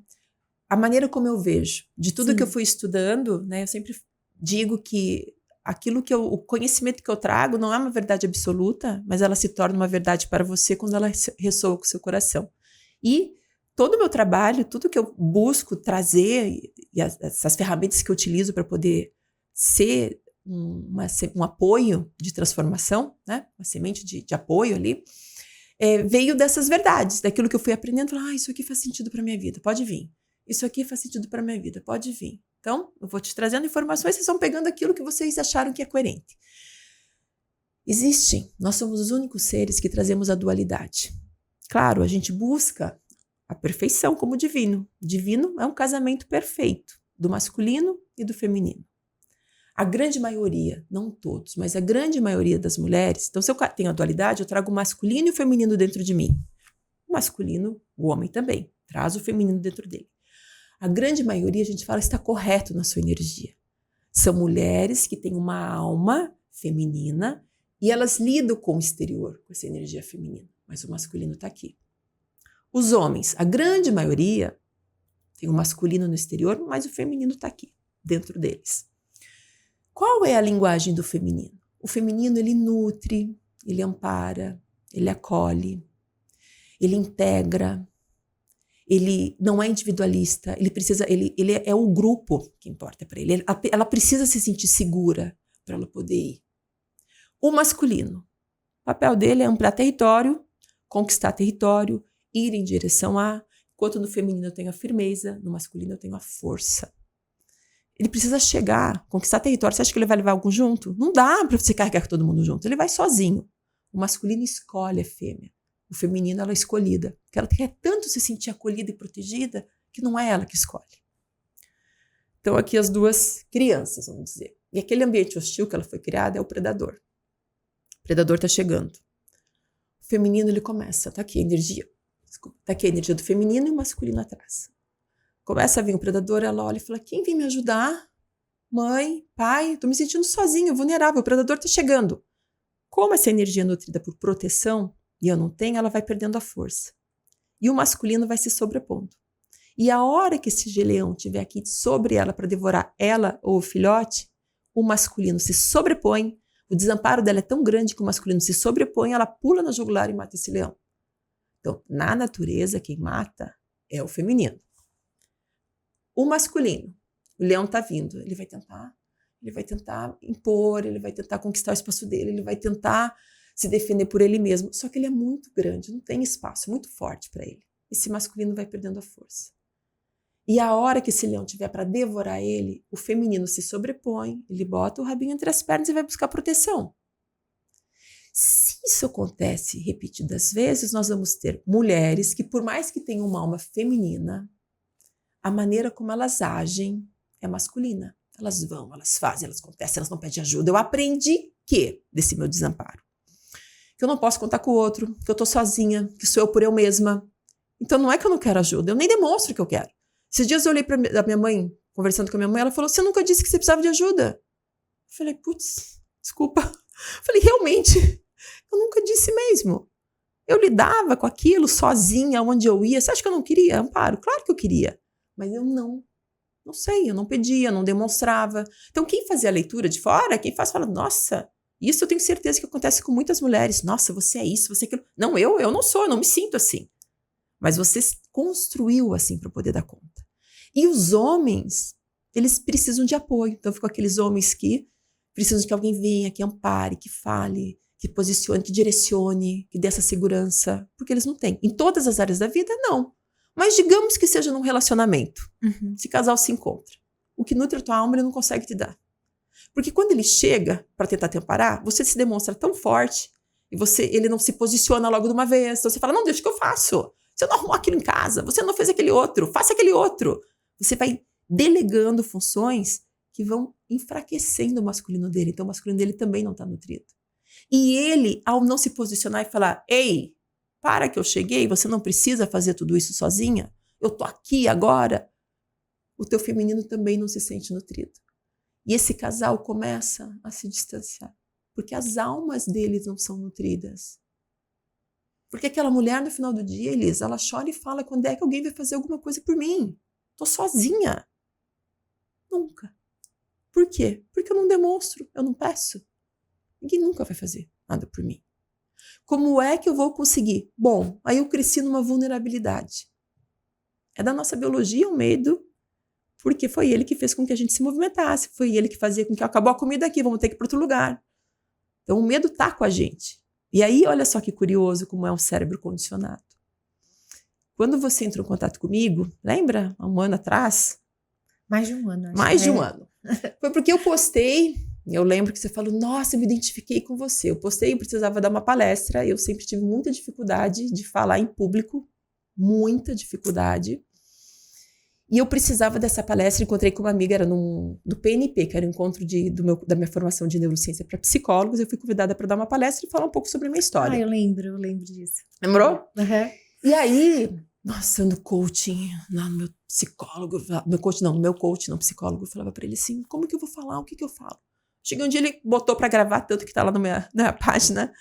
a maneira como eu vejo. De tudo que eu fui estudando, né, eu sempre digo que o conhecimento que eu trago não é uma verdade absoluta, mas ela se torna uma verdade para você quando ela ressoa com o seu coração. E todo o meu trabalho, tudo que eu busco trazer, e essas ferramentas que eu utilizo para poder ser um apoio de transformação, né? Uma semente de apoio ali, veio dessas verdades, daquilo que eu fui aprendendo. Isso aqui faz sentido para minha vida, pode vir. Isso aqui faz sentido para minha vida, pode vir. Então, eu vou te trazendo informações, vocês vão pegando aquilo que vocês acharam que é coerente. Nós somos os únicos seres que trazemos a dualidade. Claro, a gente busca a perfeição como divino. Divino é um casamento perfeito do masculino e do feminino. A grande maioria, não todos, mas a grande maioria das mulheres, então se eu tenho a dualidade, eu trago o masculino e o feminino dentro de mim. O masculino, o homem também, traz o feminino dentro dele. A grande maioria, a gente fala, está correto na sua energia. São mulheres que têm uma alma feminina e elas lidam com o exterior, com essa energia feminina, mas o masculino está aqui. Os homens, a grande maioria, tem o masculino no exterior, mas o feminino está aqui, dentro deles. Qual é a linguagem do feminino? O feminino, ele nutre, ele ampara, ele acolhe, ele integra, ele não é individualista, ele é o grupo que importa para ele. Ela precisa se sentir segura para ela poder ir. O masculino, o papel dele é ampliar território, conquistar território, ir em direção a, enquanto no feminino eu tenho a firmeza, no masculino eu tenho a força. Ele precisa chegar, conquistar território. Você acha que ele vai levar algum junto? Não dá para você carregar todo mundo junto. Ele vai sozinho. O masculino escolhe a fêmea. O feminino, ela é escolhida. Porque ela quer tanto se sentir acolhida e protegida que não é ela que escolhe. Então, aqui as duas crianças, vamos dizer. E aquele ambiente hostil que ela foi criada é o predador. O predador está chegando. O feminino, ele começa. Está aqui a energia. Está aqui a energia do feminino e o masculino atrás. Começa a vir o predador, ela olha e fala, quem vem me ajudar? Mãe, pai, estou me sentindo sozinha, vulnerável, o predador está chegando. Como essa energia é nutrida por proteção, e eu não tenho, ela vai perdendo a força. E o masculino vai se sobrepondo. E a hora que esse leão estiver aqui sobre ela para devorar ela ou o filhote, o masculino se sobrepõe, O desamparo dela é tão grande que o masculino se sobrepõe, ela pula na jugular e mata esse leão. Então, na natureza, quem mata é o feminino. O masculino, o leão está vindo, ele vai tentar impor, ele vai tentar conquistar o espaço dele, ele vai tentar se defender por ele mesmo. Só que ele é muito grande, não tem espaço, muito forte para ele. Esse masculino vai perdendo a força. E a hora que esse leão tiver para devorar ele, o feminino se sobrepõe, ele bota o rabinho entre as pernas e vai buscar proteção. Se isso acontece repetidas vezes, nós vamos ter mulheres que, por mais que tenham uma alma feminina, a maneira como elas agem é masculina. Elas vão, elas fazem, elas acontecem, elas não pedem ajuda. Eu aprendi desse meu desamparo, que eu não posso contar com o outro, que eu tô sozinha, que sou eu por eu mesma. Então não é que eu não quero ajuda, eu nem demonstro que eu quero. Esses dias eu olhei para a minha mãe, conversando com a minha mãe, ela falou, você nunca disse que você precisava de ajuda. Eu falei, putz, desculpa. Eu falei, realmente, eu nunca disse mesmo. Eu lidava com aquilo sozinha, onde eu ia. Você acha que eu não queria amparo? Claro que eu queria. Mas eu não sei, eu não pedia, não demonstrava. Então quem fazia a leitura de fora, quem fala, nossa, isso eu tenho certeza que acontece com muitas mulheres. Nossa, você é isso, você é aquilo. Não, eu não sou, eu não me sinto assim. Mas você construiu assim para poder dar conta. E os homens, eles precisam de apoio. Então ficam aqueles homens que precisam de que alguém venha, que ampare, que fale, que posicione, que direcione, que dê essa segurança. Porque eles não têm. Em todas as áreas da vida, não. Mas digamos que seja num relacionamento. Esse casal se encontra. O que nutre a tua alma, ele não consegue te dar. Porque quando ele chega para tentar te amparar, você se demonstra tão forte e ele não se posiciona logo de uma vez. Então você fala, não, deixa que eu faço. Você não arrumou aquilo em casa, você não fez aquele outro, faça aquele outro. Você vai delegando funções que vão enfraquecendo o masculino dele. Então o masculino dele também não está nutrido. E ele, ao não se posicionar e falar, ei, para que eu cheguei, você não precisa fazer tudo isso sozinha, eu tô aqui agora, o teu feminino também não se sente nutrido. E esse casal começa a se distanciar, porque as almas deles não são nutridas. Porque aquela mulher, no final do dia, Elisa, ela chora e fala, quando é que alguém vai fazer alguma coisa por mim? Tô sozinha. Nunca. Por quê? Porque eu não demonstro, eu não peço. Ninguém nunca vai fazer nada por mim. Como é que eu vou conseguir? Bom, aí eu cresci numa vulnerabilidade. É da nossa biologia o medo, porque foi ele que fez com que a gente se movimentasse, foi ele que fazia com que acabou a comida aqui, vamos ter que ir para outro lugar. Então o medo tá com a gente. E aí, olha só que curioso como é um cérebro condicionado. Quando você entrou em contato comigo, lembra? Há um ano atrás? Mais de um ano. Acho Mais de um ano. Foi porque eu postei, eu lembro que você falou, nossa, eu me identifiquei com você. Eu postei, eu precisava dar uma palestra, eu sempre tive muita dificuldade de falar em público, muita dificuldade. E eu precisava dessa palestra, encontrei com uma amiga, era do PNP, que era o encontro da minha formação de neurociência para psicólogos. Eu fui convidada para dar uma palestra e falar um pouco sobre a minha história. Eu lembro disso. Lembrou? Uhum. E aí, nossa, no coaching, no meu psicólogo, no meu coach, não psicólogo, eu falava para ele assim, como que eu vou falar? O que que eu falo? Cheguei um dia, ele botou para gravar, tanto que tá lá na minha página.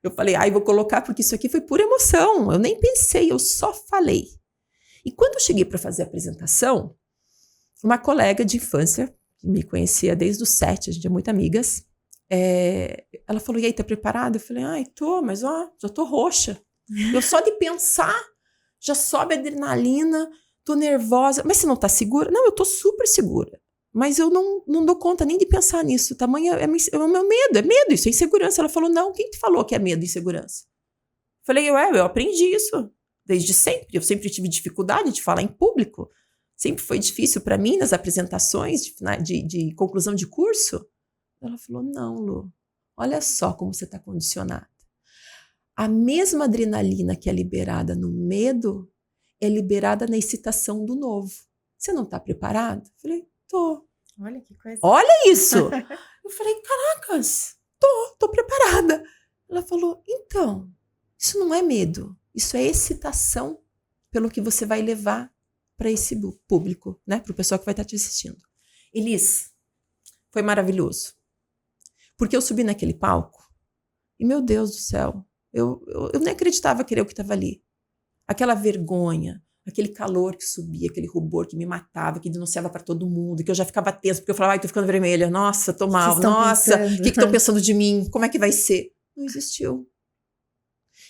Eu falei, vou colocar, porque isso aqui foi pura emoção. Eu nem pensei, eu só falei. E quando eu cheguei para fazer a apresentação, uma colega de infância, que me conhecia desde os 7, a gente é muito amigas, ela falou, e aí, tá preparada? Eu falei, tô, mas já tô roxa. Eu só de pensar, já sobe a adrenalina, tô nervosa. Mas você não tá segura? Não, eu tô super segura. Mas eu não dou conta nem de pensar nisso. O tamanho é o meu medo, isso é insegurança. Ela falou, não, quem te falou que é medo e insegurança? Eu falei, eu aprendi isso. Desde sempre, eu sempre tive dificuldade de falar em público. Sempre foi difícil para mim nas apresentações de conclusão de curso. Ela falou, não, Lu, olha só como você está condicionada. A mesma adrenalina que é liberada no medo é liberada na excitação do novo. Você não está preparada? Eu falei, tô. Olha que coisa. Olha isso! Eu falei, caracas, tô preparada. Ela falou, então, isso não é medo. Isso é excitação pelo que você vai levar para esse público, né? Para o pessoal que vai estar te assistindo. Elis, foi maravilhoso. Porque eu subi naquele palco e, meu Deus do céu, eu nem acreditava que era eu que estava ali. Aquela vergonha, aquele calor que subia, aquele rubor que me matava, que denunciava para todo mundo, que eu já ficava tensa, porque eu falava, ai, tô ficando vermelha, nossa, tô mal, nossa, o que estão pensando de mim, como é que vai ser? Não existiu.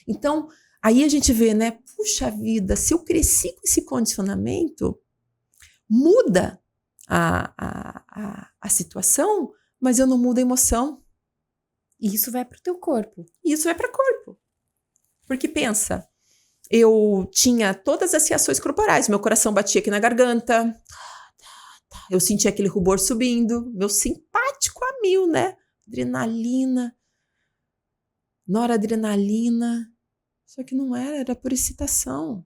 Então, aí a gente vê, né, puxa vida, se eu cresci com esse condicionamento, muda a situação, mas eu não mudo a emoção. E isso vai pro teu corpo. Isso vai para o corpo. Porque pensa, eu tinha todas as reações corporais, meu coração batia aqui na garganta, eu sentia aquele rubor subindo, meu simpático a mil, né? Adrenalina, noradrenalina, só que não era por excitação.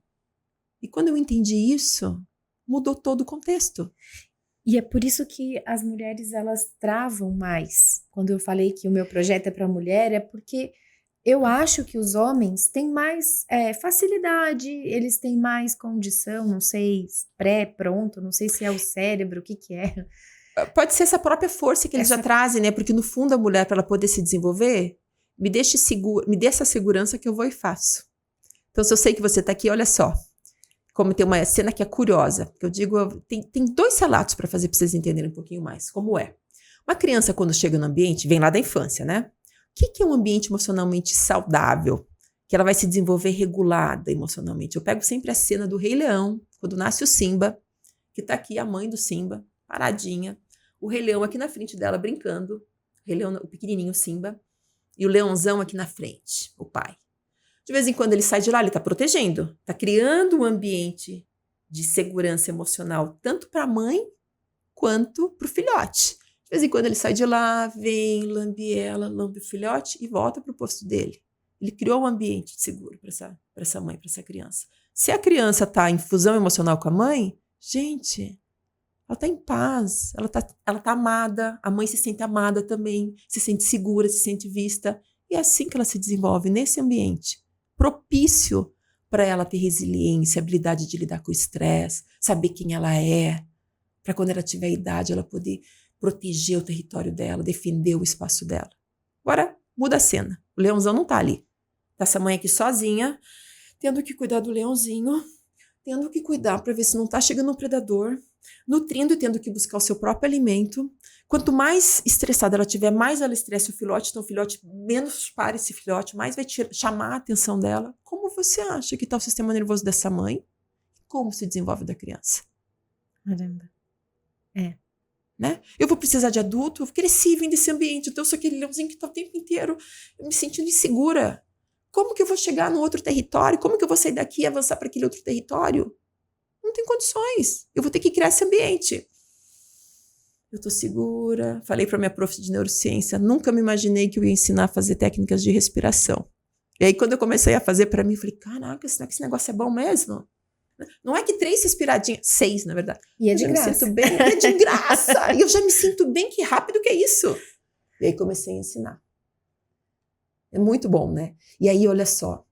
E quando eu entendi isso, mudou todo o contexto. E é por isso que as mulheres, elas travam mais. Quando eu falei que o meu projeto é para mulher, é porque eu acho que os homens têm mais facilidade, eles têm mais condição, não sei, pronto, não sei se é o cérebro, o que que é. Pode ser essa própria força que eles já trazem, né? Porque no fundo a mulher, para ela poder se desenvolver, me dê essa segurança que eu vou e faço. Então, se eu sei que você está aqui, olha só. Como tem uma cena que é curiosa, que eu digo, tem 2 relatos para fazer para vocês entenderem um pouquinho mais, como é. Uma criança, quando chega no ambiente, vem lá da infância, né? O que é um ambiente emocionalmente saudável? Que ela vai se desenvolver regulada emocionalmente. Eu pego sempre a cena do Rei Leão, quando nasce o Simba, que tá aqui a mãe do Simba, paradinha, o Rei Leão aqui na frente dela, brincando, o Rei Leão, o pequenininho Simba, e o leãozão aqui na frente, o pai. De vez em quando ele sai de lá, ele está protegendo, está criando um ambiente de segurança emocional, tanto para a mãe quanto para o filhote. De vez em quando ele sai de lá, vem, lambe ela, lambe o filhote e volta para o posto dele. Ele criou um ambiente seguro para essa mãe, para essa criança. Se a criança está em fusão emocional com a mãe, gente, ela está em paz, ela tá amada, a mãe se sente amada também, se sente segura, se sente vista. E é assim que ela se desenvolve, nesse ambiente propício para ela ter resiliência, habilidade de lidar com o estresse, saber quem ela é, para quando ela tiver idade ela poder proteger o território dela, defender o espaço dela. Agora, muda a cena. O leãozão não tá ali. Tá essa mãe aqui sozinha, tendo que cuidar do leãozinho, tendo que cuidar para ver se não tá chegando um predador, nutrindo e tendo que buscar o seu próprio alimento. Quanto mais estressada ela tiver, mais ela estressa o filhote, então o filhote menos para esse filhote, mais vai chamar a atenção dela. Como você acha que está o sistema nervoso dessa mãe? Como se desenvolve da criança? Caramba. Né? Eu vou precisar de adulto, eu cresci vindo desse ambiente, então eu sou aquele leãozinho que está o tempo inteiro me sentindo insegura. Como que eu vou chegar no outro território? Como que eu vou sair daqui e avançar para aquele outro território? Não tem condições. Eu vou ter que criar esse ambiente. Eu tô segura. Falei para minha prof de neurociência, nunca me imaginei que eu ia ensinar a fazer técnicas de respiração. E aí, quando eu comecei a fazer para mim, eu falei, caraca, será que esse negócio é bom mesmo? Não é que 3 respiradinhas, 6, na verdade. E é de graça. Me sinto bem, é de graça. E eu já me sinto bem, que rápido que é isso. E aí, comecei a ensinar. É muito bom, né? E aí, olha só.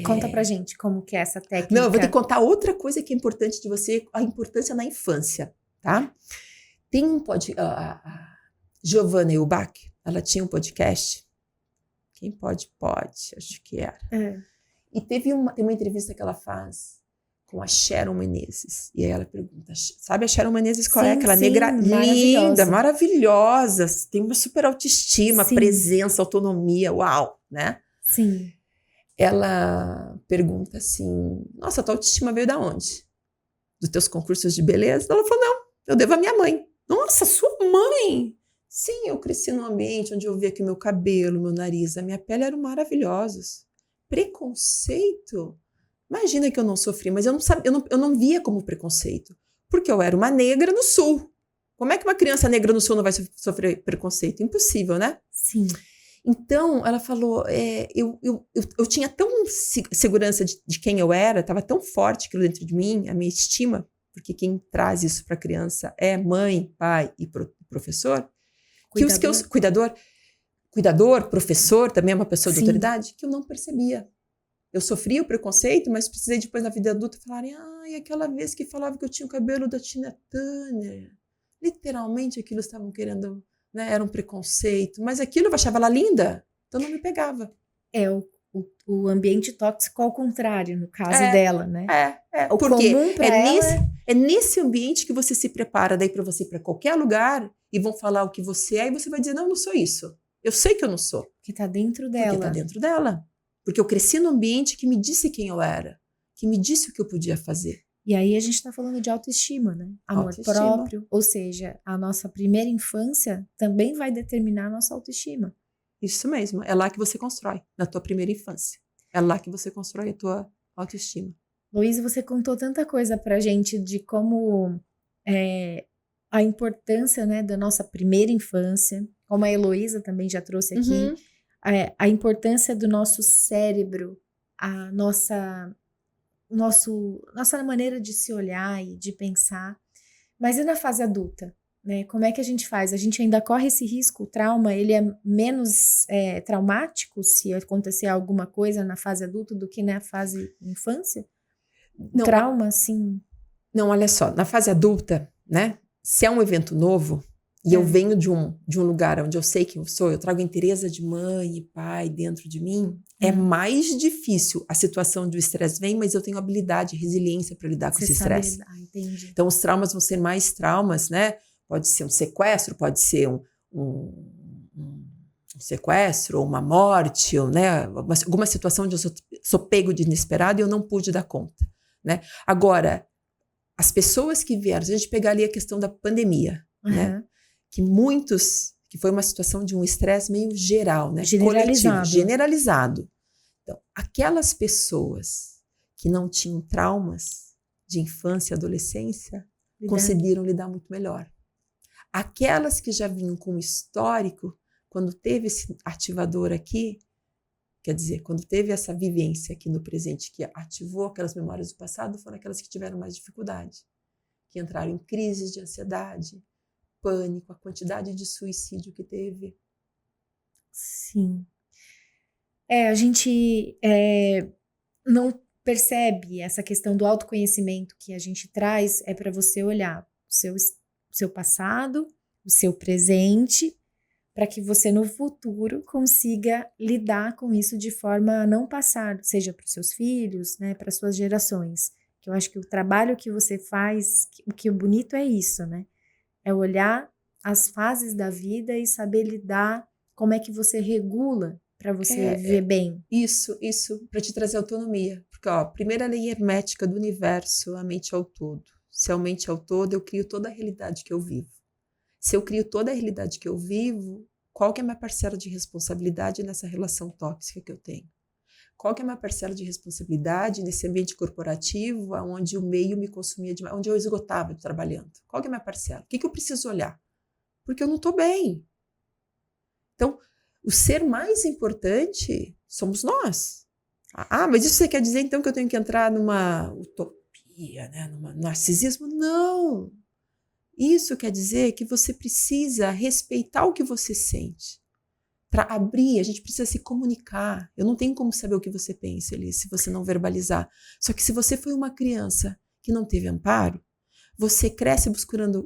Conta pra gente como que é essa técnica. Não, eu vou te contar outra coisa que é importante de você, a importância na infância, tá? Tem um podcast, a Giovanna Eubach, ela tinha um podcast. Quem pode, acho que era. E tem uma entrevista que ela faz com a Sharon Menezes. E aí ela pergunta, sabe a Sharon Menezes qual é? Aquela negra linda, maravilhosa, tem uma super autoestima, presença, autonomia, uau, né? Sim. Ela pergunta assim, nossa, tua autoestima veio da onde? Dos teus concursos de beleza? Ela falou, não, eu devo à minha mãe. Nossa, sua mãe? Sim, eu cresci num ambiente onde eu via que meu cabelo, meu nariz, a minha pele eram maravilhosos. Preconceito? Imagina que eu não sofri, mas eu não sabia, eu não via como preconceito, porque eu era uma negra no sul. Como é que uma criança negra no sul não vai sofrer preconceito? Impossível, né? Sim. Então, ela falou, eu tinha tão segurança de quem eu era, estava tão forte aquilo dentro de mim, a minha estima, porque quem traz isso para a criança é mãe, pai e professor, cuidador, professor, também é uma pessoa de autoridade, que eu não percebia. Eu sofria o preconceito, mas precisei depois na vida adulta falarem, aquela vez que falava que eu tinha o cabelo da Tina Turner. Literalmente aquilo estavam querendo, né, era um preconceito, mas aquilo eu achava ela linda, então não me pegava. o ambiente tóxico ao contrário, no caso dela, né? O porque comum pra ela é nesse ambiente que você se prepara daí para você ir para qualquer lugar e vão falar o que você é e você vai dizer, não, eu não sou isso. Eu sei que eu não sou. que tá dentro dela. Porque tá dentro dela. Porque eu cresci num ambiente que me disse quem eu era, que me disse o que eu podia fazer. E aí a gente tá falando de autoestima, né? Amor próprio, ou seja, a nossa primeira infância também vai determinar a nossa autoestima. Isso mesmo, é lá que você constrói, na tua primeira infância. É lá que você constrói a tua autoestima. Luísa, você contou tanta coisa pra gente de como a importância, né, da nossa primeira infância, como a Heloísa também já trouxe aqui, a importância do nosso cérebro, a nossa maneira de se olhar e de pensar. Mas e na fase adulta? Né? Como é que a gente faz? A gente ainda corre esse risco? O trauma, ele é menos traumático se acontecer alguma coisa na fase adulta do que na fase infância? Não, trauma, sim. Não, olha só, na fase adulta, né? Se é um evento novo e eu venho de um lugar onde eu sei quem eu sou, eu trago a inteireza de mãe e pai dentro de mim, é mais difícil. A situação do estresse vem, mas eu tenho habilidade, resiliência para lidar com esse estresse. Entendi. Então, os traumas vão ser mais traumas, né? Pode ser um sequestro, pode ser um sequestro, ou uma morte, ou, né? Alguma situação onde eu sou pego de inesperado e eu não pude dar conta, né? Agora, as pessoas que vieram, se a gente pegar ali a questão da pandemia, né? Que foi uma situação de um estresse meio geral, né? Generalizado. Então, aquelas pessoas que não tinham traumas de infância e adolescência conseguiram lidar muito melhor. Aquelas que já vinham com histórico, quando teve esse ativador aqui, quer dizer, quando teve essa vivência aqui no presente que ativou aquelas memórias do passado, foram aquelas que tiveram mais dificuldade, que entraram em crises de ansiedade, pânico, a quantidade de suicídio que teve. Sim. A gente não percebe essa questão do autoconhecimento que a gente traz, para você olhar o seu passado, o seu presente, para que você no futuro consiga lidar com isso de forma a não passar, seja para os seus filhos, né, para suas gerações. Que eu acho que o trabalho que você faz, o que é bonito é isso, né? É olhar as fases da vida e saber lidar, como é que você regula para você viver bem. Isso, para te trazer autonomia. Porque, ó, a primeira lei hermética do universo, a mente ao todo. Se a mente ao todo, eu crio toda a realidade que eu vivo. Se eu crio toda a realidade que eu vivo, qual que é a minha parcela de responsabilidade nessa relação tóxica que eu tenho? Qual que é a minha parcela de responsabilidade nesse ambiente corporativo, onde o meio me consumia demais, onde eu esgotava trabalhando? Qual que é a minha parcela? O que eu preciso olhar? Porque eu não estou bem. Então, o ser mais importante somos nós. Mas isso você quer dizer, então, que eu tenho que entrar numa utopia, né? Num narcisismo? Não! Isso quer dizer que você precisa respeitar o que você sente. Para abrir, a gente precisa se comunicar. Eu não tenho como saber o que você pensa, Elis, se você não verbalizar. Só que se você foi uma criança que não teve amparo, você cresce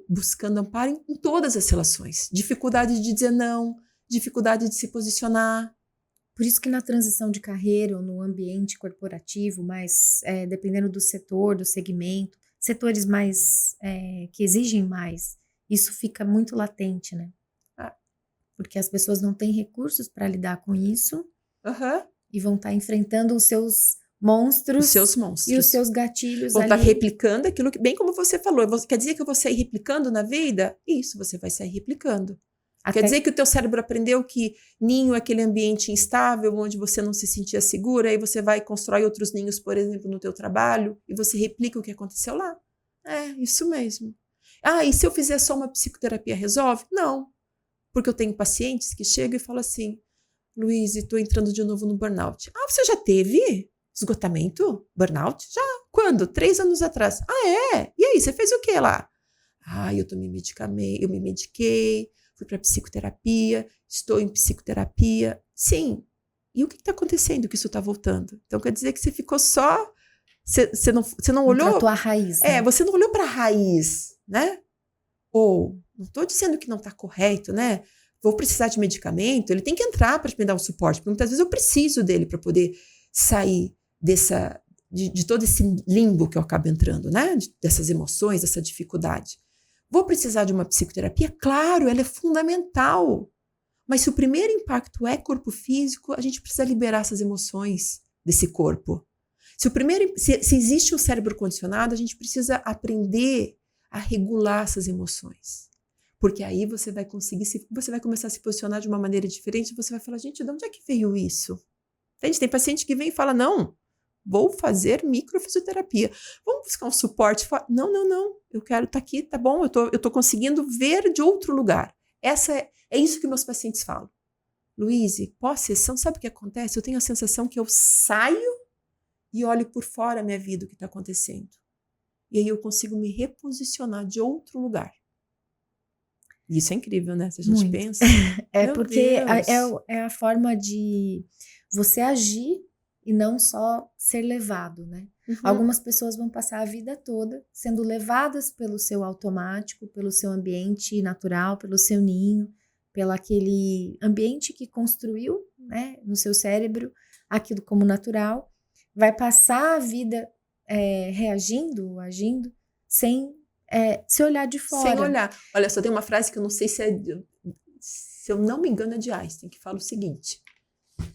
buscando amparo em todas as relações. Dificuldade de dizer não, dificuldade de se posicionar. Por isso que na transição de carreira ou no ambiente corporativo, mas dependendo do setor, do segmento, setores mais que exigem mais, isso fica muito latente, né? Porque as pessoas não têm recursos para lidar com isso e vão estar enfrentando os seus monstros. Os seus monstros. E os seus gatilhos vão ali. estar replicando aquilo que, bem como você falou, quer dizer que eu vou sair replicando na vida? Isso, você vai sair replicando. Quer dizer que o teu cérebro aprendeu que ninho é aquele ambiente instável, onde você não se sentia segura, aí você vai e constrói outros ninhos, por exemplo, no teu trabalho, e você replica o que aconteceu lá. Isso mesmo. E se eu fizer só uma psicoterapia, resolve? Não. Porque eu tenho pacientes que chegam e falam assim, Luiz, estou entrando de novo no burnout. Você já teve esgotamento? Burnout? Já. Quando? 3 anos atrás. E aí, você fez o que lá? Eu me mediquei, fui para psicoterapia, estou em psicoterapia. Sim. E o que está acontecendo que isso está voltando? Então, quer dizer que você ficou só... Você não olhou... Para a tua raiz. Né? Você não olhou para a raiz, né? Ou, não estou dizendo que não está correto, né? vou precisar de medicamento, ele tem que entrar para me dar um suporte, porque muitas vezes eu preciso dele para poder sair de todo esse limbo que eu acabo entrando, né? Dessas emoções, dessa dificuldade. Vou precisar de uma psicoterapia? Claro, ela é fundamental. Mas se o primeiro impacto é corpo físico, a gente precisa liberar essas emoções desse corpo. Se existe um cérebro condicionado, a gente precisa aprender a regular essas emoções. Porque aí você vai começar a se posicionar de uma maneira diferente, você vai falar, gente, de onde é que veio isso? Entende? Tem paciente que vem e fala, não, vou fazer microfisioterapia. Vamos buscar um suporte? Não, eu quero estar aqui, tá bom, eu tô conseguindo ver de outro lugar. É isso que meus pacientes falam. Luíse, pós-sessão, sabe o que acontece? Eu tenho a sensação que eu saio e olho por fora a minha vida, o que está acontecendo. E aí eu consigo me reposicionar de outro lugar. Isso é incrível, né? Se a gente pensa. Porque é a forma de você agir e não só ser levado, né? Uhum. Algumas pessoas vão passar a vida toda sendo levadas pelo seu automático, pelo seu ambiente natural, pelo seu ninho, pelo aquele ambiente que construiu, né, no seu cérebro, aquilo como natural, vai passar a vida reagindo, agindo, sem se olhar de fora. Sem olhar. Olha, só tem uma frase que eu não sei se eu não me engano é de Einstein, que fala o seguinte,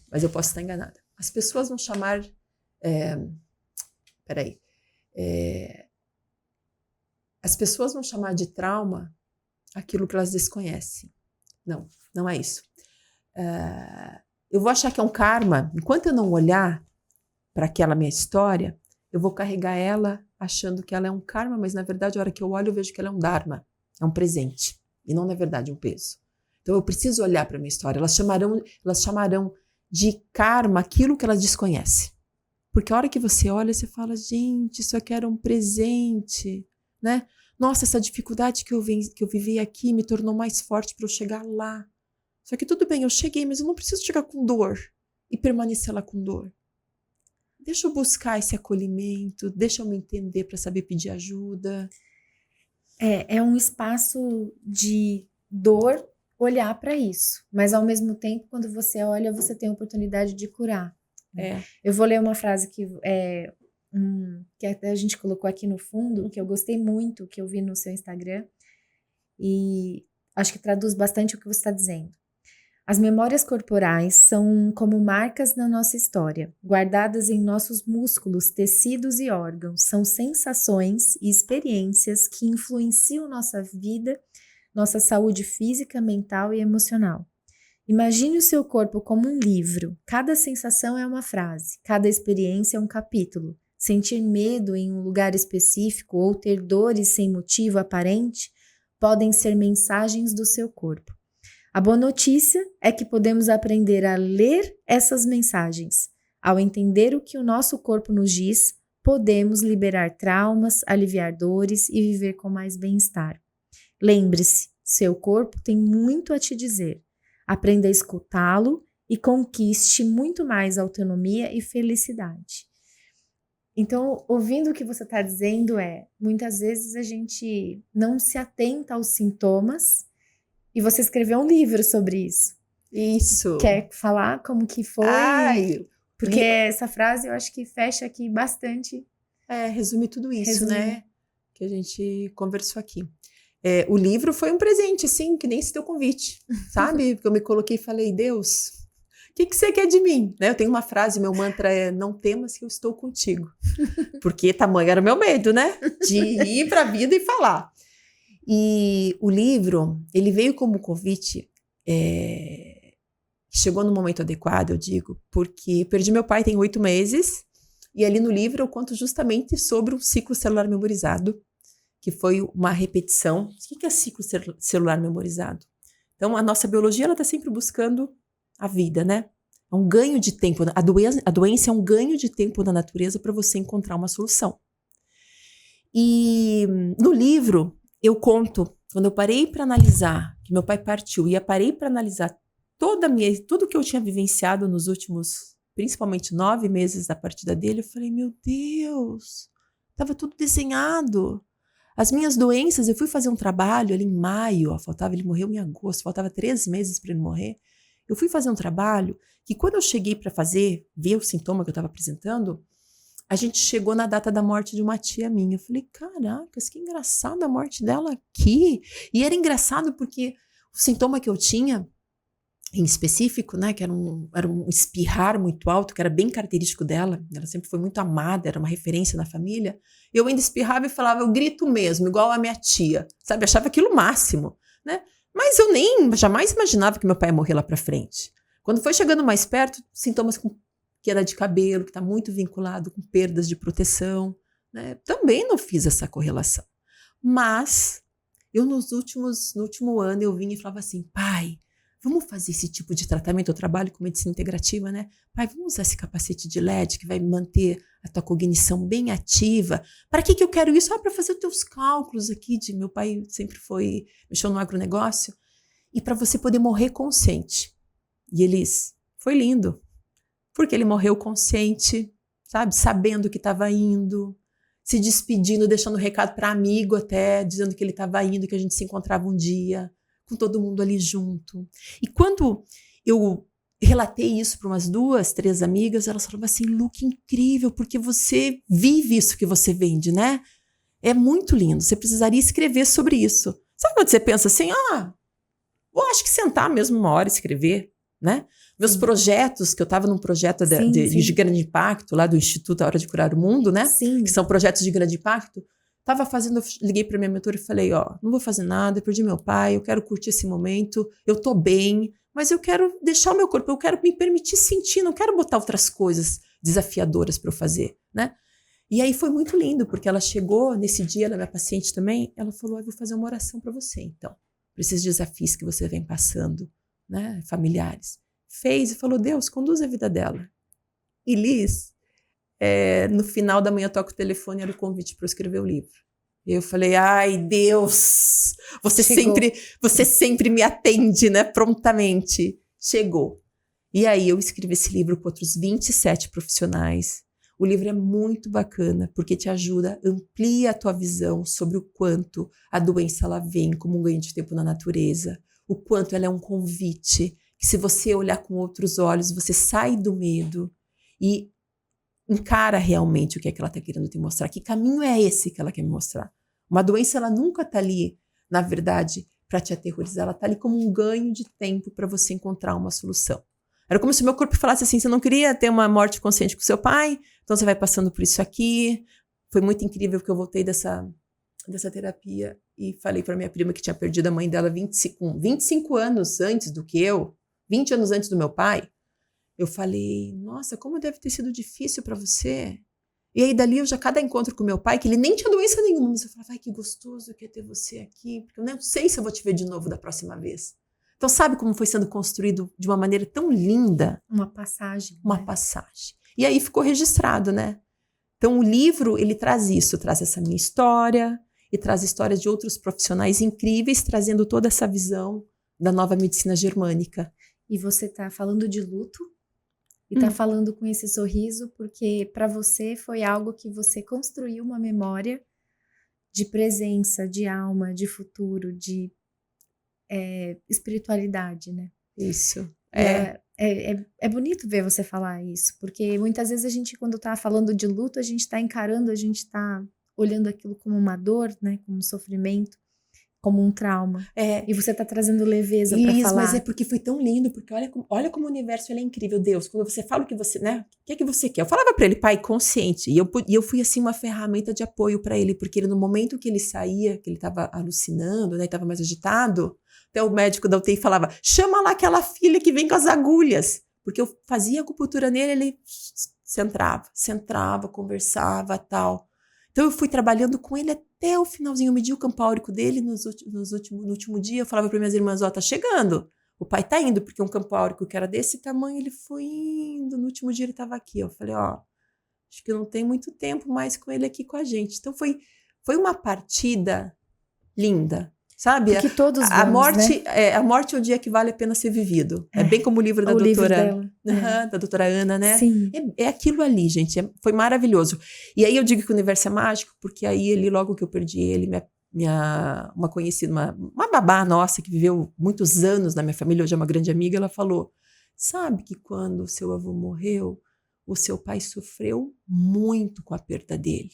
mas eu posso estar enganada. As pessoas vão chamar... as pessoas vão chamar de trauma aquilo que elas desconhecem. Não é isso. Eu vou achar que é um karma. Enquanto eu não olhar para aquela minha história, eu vou carregar ela achando que ela é um karma, mas na verdade, a hora que eu olho, eu vejo que ela é um dharma, é um presente, e não, na verdade, um peso. Então, eu preciso olhar para a minha história. Elas chamarão de karma aquilo que elas desconhecem. Porque a hora que você olha, você fala, gente, isso aqui era um presente, né? Nossa, essa dificuldade que eu vivi aqui me tornou mais forte para eu chegar lá. Só que tudo bem, eu cheguei, mas eu não preciso chegar com dor e permanecer lá com dor. Deixa eu buscar esse acolhimento, deixa eu me entender para saber pedir ajuda. É um espaço de dor olhar para isso, mas ao mesmo tempo, quando você olha, você tem a oportunidade de curar. Eu vou ler uma frase que até a gente colocou aqui no fundo, que eu gostei muito, que eu vi no seu Instagram, e acho que traduz bastante o que você está dizendo. As memórias corporais são como marcas na nossa história, guardadas em nossos músculos, tecidos e órgãos. São sensações e experiências que influenciam nossa vida, nossa saúde física, mental e emocional. Imagine o seu corpo como um livro. Cada sensação é uma frase, cada experiência é um capítulo. Sentir medo em um lugar específico ou ter dores sem motivo aparente podem ser mensagens do seu corpo. A boa notícia é que podemos aprender a ler essas mensagens. Ao entender o que o nosso corpo nos diz, podemos liberar traumas, aliviar dores e viver com mais bem-estar. Lembre-se, seu corpo tem muito a te dizer. Aprenda a escutá-lo e conquiste muito mais autonomia e felicidade. Então, ouvindo o que você está dizendo muitas vezes a gente não se atenta aos sintomas. E você escreveu um livro sobre isso. Isso. Quer falar como que foi? Porque essa frase eu acho que fecha aqui bastante. Resume tudo isso, né? Que a gente conversou aqui. O livro foi um presente, assim, que nem se deu convite, sabe? Porque eu me coloquei e falei, Deus, o que você quer de mim? Né? Eu tenho uma frase, meu mantra é, não temas que eu estou contigo. Porque tamanho era o meu medo, né? De ir para a vida e falar. E o livro, ele veio como convite, chegou no momento adequado, eu digo, porque perdi meu pai tem 8 meses, e ali no livro eu conto justamente sobre o ciclo celular memorizado, que foi uma repetição. O que é ciclo celular memorizado? Então, a nossa biologia está sempre buscando a vida, né? É um ganho de tempo. A doença é um ganho de tempo da natureza para você encontrar uma solução. E no livro, eu conto, quando eu parei para analisar que meu pai partiu, e eu parei para analisar tudo que eu tinha vivenciado nos últimos, principalmente 9 meses da partida dele, eu falei, meu Deus, estava tudo desenhado. As minhas doenças, eu fui fazer um trabalho ali em maio, ó, ele morreu em agosto, faltava 3 meses para ele morrer. Eu fui fazer um trabalho que quando eu cheguei para ver o sintoma que eu estava apresentando, a gente chegou na data da morte de uma tia minha. Eu falei, caracas, que engraçado a morte dela aqui. E era engraçado porque o sintoma que eu tinha, em específico, né, que era um espirrar muito alto, que era bem característico dela, ela sempre foi muito amada, era uma referência na família, eu ainda espirrava e falava, eu grito mesmo, igual a minha tia, sabe, achava aquilo o máximo, né, mas eu jamais imaginava que meu pai ia morrer lá pra frente. Quando foi chegando mais perto, sintomas com queda de cabelo, que está muito vinculado com perdas de proteção, né, também não fiz essa correlação, mas eu no último ano eu vinha e falava assim, pai, vamos fazer esse tipo de tratamento? Eu trabalho com medicina integrativa, né? Pai, vamos usar esse capacete de LED que vai manter a tua cognição bem ativa. Para que eu quero isso? Para fazer os teus cálculos aqui. Meu pai sempre mexeu no agronegócio. E para você poder morrer consciente. E foi lindo. Porque ele morreu consciente, sabe? Sabendo que estava indo, se despedindo, deixando recado para amigo até, dizendo que ele estava indo, que a gente se encontrava um dia, com todo mundo ali junto. E quando eu relatei isso para umas 2, 3 amigas, elas falavam assim, Lu, que incrível, porque você vive isso que você vende, né? É muito lindo, você precisaria escrever sobre isso. Sabe quando você pensa assim, eu acho que sentar mesmo uma hora e escrever, né? Meus projetos, que eu estava num projeto de grande impacto, lá do Instituto A Hora de Curar o Mundo, né? Sim. Que são projetos de grande impacto. Liguei para minha mentora e falei, não vou fazer nada, eu perdi meu pai, eu quero curtir esse momento, eu tô bem, mas eu quero deixar o meu corpo, eu quero me permitir sentir, não quero botar outras coisas desafiadoras para eu fazer, né? E aí foi muito lindo, porque ela chegou nesse dia, ela é minha paciente também, ela falou, eu vou fazer uma oração para você, então, para esses desafios que você vem passando, né, familiares. Fez e falou, Deus, conduz a vida dela. E Liz, no final da manhã toca o telefone, era o convite para eu escrever o livro. E eu falei, ai Deus, você sempre me atende, né, prontamente. Chegou. E aí eu escrevi esse livro com outros 27 profissionais. O livro é muito bacana, porque te ajuda, amplia a tua visão sobre o quanto a doença ela vem como um ganho de tempo na natureza, o quanto ela é um convite, que se você olhar com outros olhos, você sai do medo e encara realmente o que é que ela está querendo te mostrar. Que caminho é esse que ela quer me mostrar? Uma doença, ela nunca está ali, na verdade, para te aterrorizar. Ela está ali como um ganho de tempo para você encontrar uma solução. Era como se o meu corpo falasse assim, você não queria ter uma morte consciente com seu pai, então você vai passando por isso aqui. Foi muito incrível que eu voltei dessa terapia e falei para minha prima que tinha perdido a mãe dela 25 anos antes do que eu, 20 anos antes do meu pai. Eu falei, nossa, como deve ter sido difícil para você. E aí dali cada encontro com meu pai, que ele nem tinha doença nenhuma, mas eu falava, ai, que gostoso que é ter você aqui, porque eu não sei se eu vou te ver de novo da próxima vez. Então sabe como foi sendo construído de uma maneira tão linda? Uma passagem. Uma passagem. E aí ficou registrado, né? Então o livro, ele traz isso, traz essa minha história e traz histórias de outros profissionais incríveis, trazendo toda essa visão da nova medicina germânica. E você tá falando de luto? E tá falando com esse sorriso porque para você foi algo que você construiu uma memória de presença, de alma, de futuro, de espiritualidade, né? Isso. É bonito ver você falar isso, porque muitas vezes a gente, quando tá falando de luto, a gente tá encarando, a gente tá olhando aquilo como uma dor, né? Como um sofrimento, como um trauma. E você tá trazendo leveza para falar. Mas é porque foi tão lindo, porque olha como o universo ele é incrível. Deus, quando você fala o que você, né? O que é que você quer? Eu falava para ele, pai, consciente. E eu fui assim uma ferramenta de apoio para ele, porque no momento que ele saía, que ele tava alucinando, né? Tava mais agitado, até o médico da UTI falava, chama lá aquela filha que vem com as agulhas. Porque eu fazia acupuntura nele, ele centrava, conversava, tal. Então eu fui trabalhando com ele até o finalzinho. Eu medi o campo áurico dele no último dia. Eu falava para minhas irmãs, tá chegando. O pai tá indo, porque um campo áurico que era desse tamanho, ele foi indo. No último dia ele tava aqui. Eu falei, acho que não tem muito tempo mais com ele aqui com a gente. Então foi uma partida linda. sabe? Porque todos a vamos, morte, né? a morte é o dia que vale a pena ser vivido. É bem como o livro da O livro doutora, dela. da doutora Ana, né? Sim. É aquilo ali, gente. Foi maravilhoso. E aí eu digo que o universo é mágico, porque aí ele, logo que eu perdi ele, uma conhecida, uma babá nossa que viveu muitos anos na minha família, hoje é uma grande amiga, ela falou: sabe que quando o seu avô morreu, o seu pai sofreu muito com a perda dele.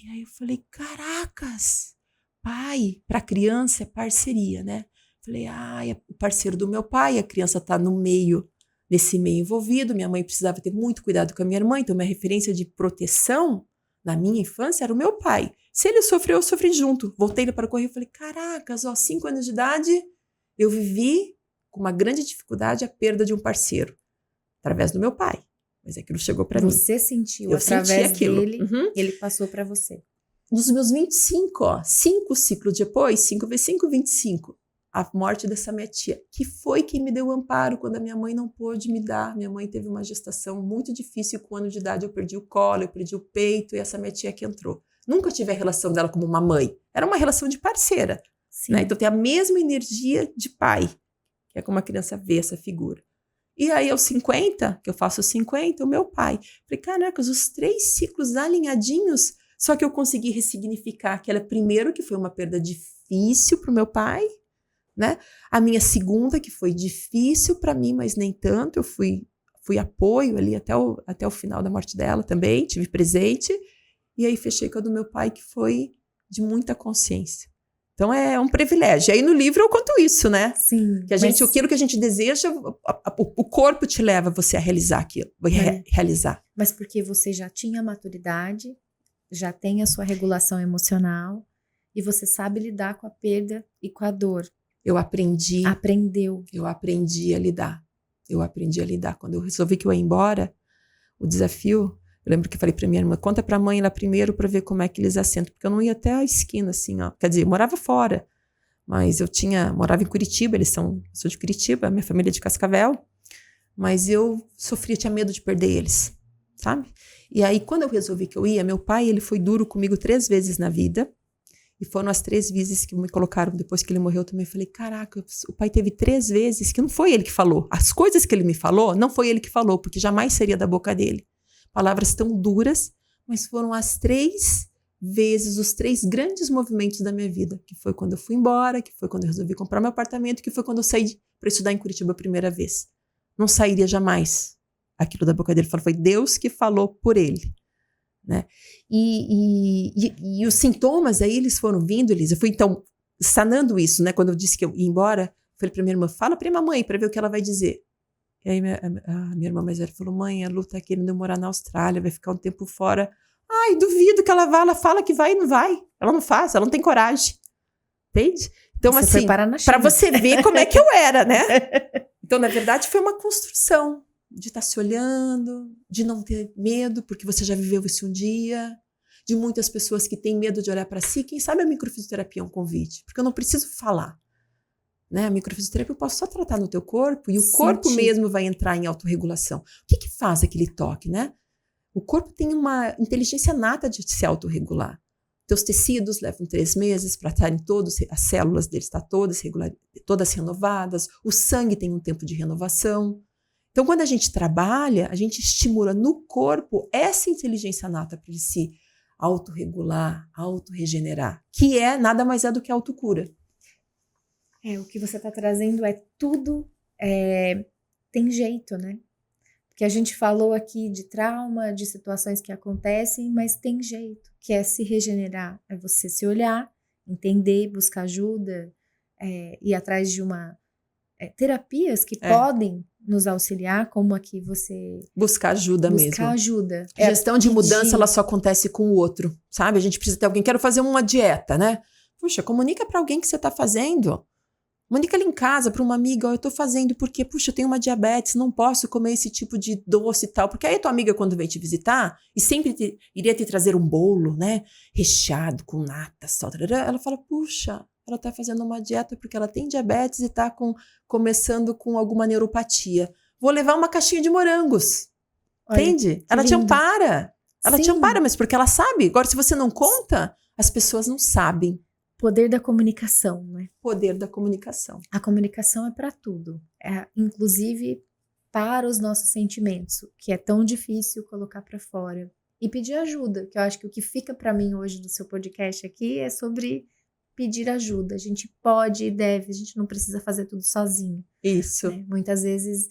E aí eu falei: caracas, pai, para criança é parceria, né? Falei: é o parceiro do meu pai, a criança tá nesse meio envolvido, minha mãe precisava ter muito cuidado com a minha irmã, então minha referência de proteção na minha infância era o meu pai. Se ele sofreu, eu sofri junto. Voltei para o correio e falei: caracas, 5 anos de idade, eu vivi com uma grande dificuldade a perda de um parceiro, através do meu pai. Mas aquilo chegou para mim. Você sentiu, eu através senti aquilo. dele, ele passou para você. Nos meus 25, 5 ciclos depois, 5 vezes 5, 25, a morte dessa minha tia, que foi quem me deu o amparo quando a minha mãe não pôde me dar. Minha mãe teve uma gestação muito difícil, com 1 ano de idade eu perdi o colo, eu perdi o peito, e essa minha tia que entrou. Nunca tive a relação dela como uma mãe, era uma relação de parceira. Né? Então tem a mesma energia de pai, que é como a criança vê essa figura. E aí aos 50, que eu faço 50, o meu pai. Falei: caracas, os 3 ciclos alinhadinhos, só que eu consegui ressignificar aquela primeiro, que foi uma perda difícil para o meu pai, né? A minha segunda, que foi difícil para mim, mas nem tanto, eu fui apoio ali até o final da morte dela também, tive presente, e aí fechei com a do meu pai, que foi de muita consciência. Então é um privilégio. Aí no livro eu conto isso, né? Sim. Que aquilo que a gente deseja, o corpo te leva você a realizar aquilo, realizar. Mas porque você já tinha maturidade, já tem a sua regulação emocional e você sabe lidar com a perda e com a dor. Eu aprendi. Aprendeu. Eu aprendi a lidar. Quando eu resolvi que eu ia embora, o desafio, eu lembro que eu falei pra minha irmã: conta pra mãe lá primeiro pra ver como é que eles assentam, porque eu não ia até a esquina, assim, ó. Quer dizer, eu morava fora, mas morava em Curitiba, sou de Curitiba, minha família é de Cascavel, mas eu tinha medo de perder eles, sabe? E aí, quando eu resolvi que eu ia, meu pai, ele foi duro comigo 3 vezes na vida, e foram as 3 vezes que me colocaram depois que ele morreu também. Eu falei: caraca, o pai teve 3 vezes que não foi ele que falou. As coisas que ele me falou, não foi ele que falou, porque jamais seria da boca dele. Palavras tão duras, mas foram as 3 vezes, os 3 grandes movimentos da minha vida, que foi quando eu fui embora, que foi quando eu resolvi comprar meu apartamento, que foi quando eu saí para estudar em Curitiba a primeira vez. Não sairia jamais aquilo da boca dele. Foi Deus que falou por ele. Né? E os sintomas aí, eles foram vindo, Elisa. Eu fui então sanando isso, né? Quando eu disse que eu ia embora, falei pra minha irmã: fala pra mamãe pra ver o que ela vai dizer. E aí minha irmã mais velha falou: mãe, a Lu tá querendo morar na Austrália, vai ficar um tempo fora. Ai, duvido que ela vá. Ela fala que vai e não vai. Ela não faz, ela não tem coragem. Entende? Então, você assim, pra você ver como é que eu era, né? Então, na verdade, foi uma construção de estar se olhando, de não ter medo, porque você já viveu isso um dia, de muitas pessoas que têm medo de olhar para si. Quem sabe a microfisioterapia é um convite, porque eu não preciso falar. Né? A microfisioterapia eu posso só tratar no teu corpo, e o corpo mesmo vai entrar em autorregulação. O que faz aquele toque, né? O corpo tem uma inteligência nata de se autorregular. Teus tecidos levam 3 meses para estarem as células deles estão todas renovadas, o sangue tem um tempo de renovação. Então, quando a gente trabalha, a gente estimula no corpo essa inteligência nata para ele se autorregular, autorregenerar, que nada mais é do que autocura. O que você está trazendo tudo tem jeito, né? Porque a gente falou aqui de trauma, de situações que acontecem, mas tem jeito, que é se regenerar, é você se olhar, entender, buscar ajuda, ir atrás de terapias que podem nos auxiliar, como aqui você... Buscar ajuda mesmo. Buscar ajuda. Gestão de mudança, ela só acontece com o outro, sabe? A gente precisa ter alguém, quero fazer uma dieta, né? Puxa, comunica para alguém que você está fazendo. Comunica ali em casa para uma amiga: eu tô fazendo porque, puxa, eu tenho uma diabetes, não posso comer esse tipo de doce e tal. Porque aí a tua amiga, quando vem te visitar, e sempre iria te trazer um bolo, né? Recheado, com natas, tal, ela fala: puxa, ela tá fazendo uma dieta porque ela tem diabetes e tá começando com alguma neuropatia. Vou levar uma caixinha de morangos. Olha, entende? Ela te ampara. Ela te ampara, mas porque ela sabe. Agora, se você não conta, as pessoas não sabem. poder da comunicação, né? Poder da comunicação. A comunicação é para tudo, inclusive para os nossos sentimentos, que é tão difícil colocar para fora. E pedir ajuda, que eu acho que o que fica para mim hoje do seu podcast aqui é sobre pedir ajuda. A gente pode e deve, a gente não precisa fazer tudo sozinho. Isso. Né? Muitas vezes,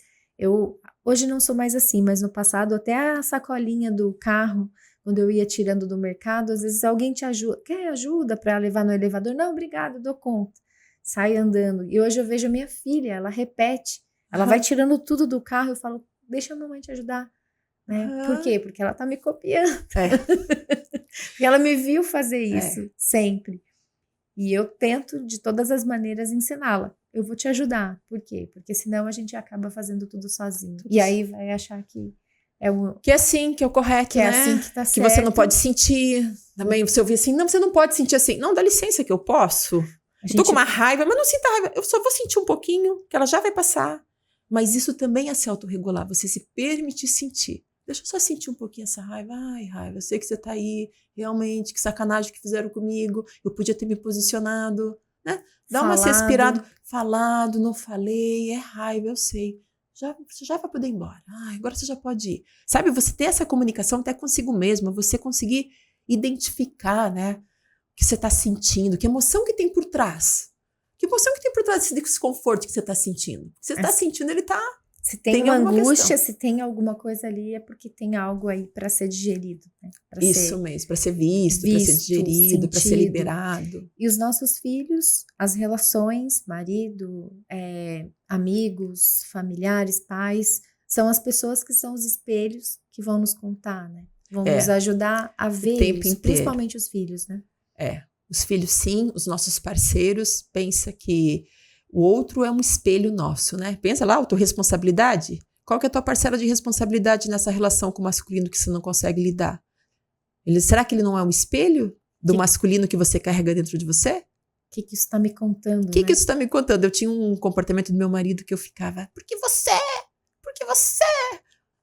hoje não sou mais assim, mas no passado até a sacolinha do carro, quando eu ia tirando do mercado, às vezes alguém te ajuda, quer ajuda para levar no elevador? Não, obrigada, dou conta. Sai andando. E hoje eu vejo a minha filha, ela repete, ela vai tirando tudo do carro, eu falo, deixa a mamãe te ajudar. Né? Por quê? Porque ela tá me copiando. E ela me viu fazer isso sempre. E eu tento de todas as maneiras ensiná-la. Eu vou te ajudar. Por quê? Porque senão a gente acaba fazendo tudo sozinho. E aí vai achar que que é assim, que é o correto, que né? É assim que tá certo. Que você não pode sentir. Também você ouvir assim, não, você não pode sentir assim. Não, dá licença que eu posso. Eu tô com uma raiva, mas não sinta raiva. Eu só vou sentir um pouquinho, que ela já vai passar. Mas isso também é se autorregular. Você se permitir sentir. Deixa eu só sentir um pouquinho essa raiva. Ai, raiva, eu sei que você tá aí. Realmente, que sacanagem que fizeram comigo. Eu podia ter me posicionado, né? Dá uma respirada. Falado, não falei. É raiva, eu sei. Você já vai poder ir embora. Ai, agora você já pode ir. Sabe, você ter essa comunicação até consigo mesma. Você conseguir identificar, né? O que você tá sentindo. Que emoção que tem por trás. Que emoção que tem por trás desse desconforto que você tá sentindo. O que você tá sentindo, ele tá... Se tem uma angústia, se tem alguma coisa ali, é porque tem algo aí para ser digerido. Né? Isso mesmo, para ser visto, para ser digerido, para ser liberado. E os nossos filhos, as relações, marido, amigos, familiares, pais, são as pessoas que são os espelhos que vão nos contar, né? Vão nos ajudar a ver isso, principalmente os filhos, né? Os filhos sim, os nossos parceiros, pensa que o outro é um espelho nosso, né? Pensa lá, autorresponsabilidade. Qual que é a tua parcela de responsabilidade nessa relação com o masculino que você não consegue lidar? Será que ele não é um espelho do masculino que você carrega dentro de você? O que isso está me contando? O que isso está me contando? Eu tinha um comportamento do meu marido que eu ficava, por que você? Por que você?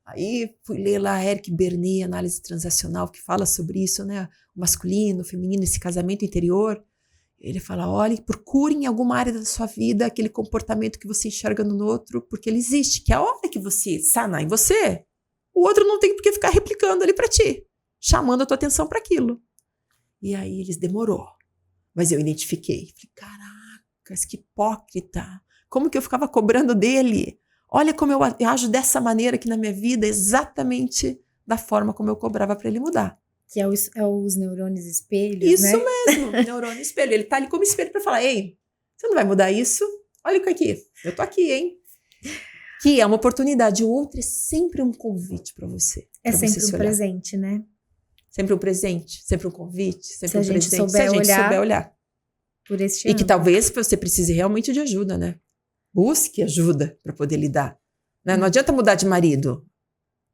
Aí fui ler lá Eric Bernet, análise transacional, que fala sobre isso, né? O masculino, o feminino, esse casamento interior. Ele fala, olha, procure em alguma área da sua vida aquele comportamento que você enxerga no outro, porque ele existe, que a hora que você sanar em você, o outro não tem por que ficar replicando ali pra ti, chamando a tua atenção para aquilo. E aí eles demorou, mas eu identifiquei. Falei, caracas, que hipócrita, como que eu ficava cobrando dele? Olha como eu ajo dessa maneira aqui na minha vida, exatamente da forma como eu cobrava para ele mudar. Que é os neurônios espelhos, isso, né? Isso mesmo, neurônio espelho. Ele tá ali como espelho para falar, ei, você não vai mudar isso? Olha aqui, eu tô aqui, hein? Que é uma oportunidade. O outro é sempre um convite para você. É sempre um presente, né? Sempre um presente, sempre um convite, sempre um presente. Se a gente souber olhar por este ângulo. E que talvez você precise realmente de ajuda, né? Busque ajuda para poder lidar. Né? Não adianta mudar de marido.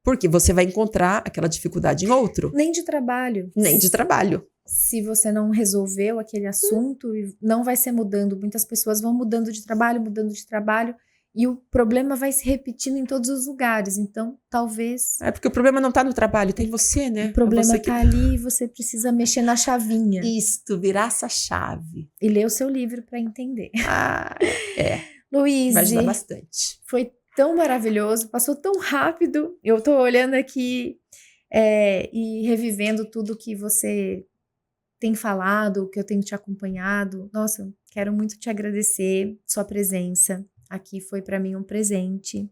Porque você vai encontrar aquela dificuldade em outro. Nem de trabalho. Nem de trabalho. Se você não resolveu aquele assunto, não vai ser mudando. Muitas pessoas vão mudando de trabalho, e o problema vai se repetindo em todos os lugares. Então, talvez... É porque o problema não está no trabalho, tem você, né? O problema está ali e você precisa mexer na chavinha. Isto, virar essa chave. E ler o seu livro para entender. Luiz, vai ajudar bastante. Foi tão maravilhoso, passou tão rápido. Eu tô olhando aqui e revivendo tudo que você tem falado, que eu tenho te acompanhado. Nossa, quero muito te agradecer, sua presença aqui foi para mim um presente.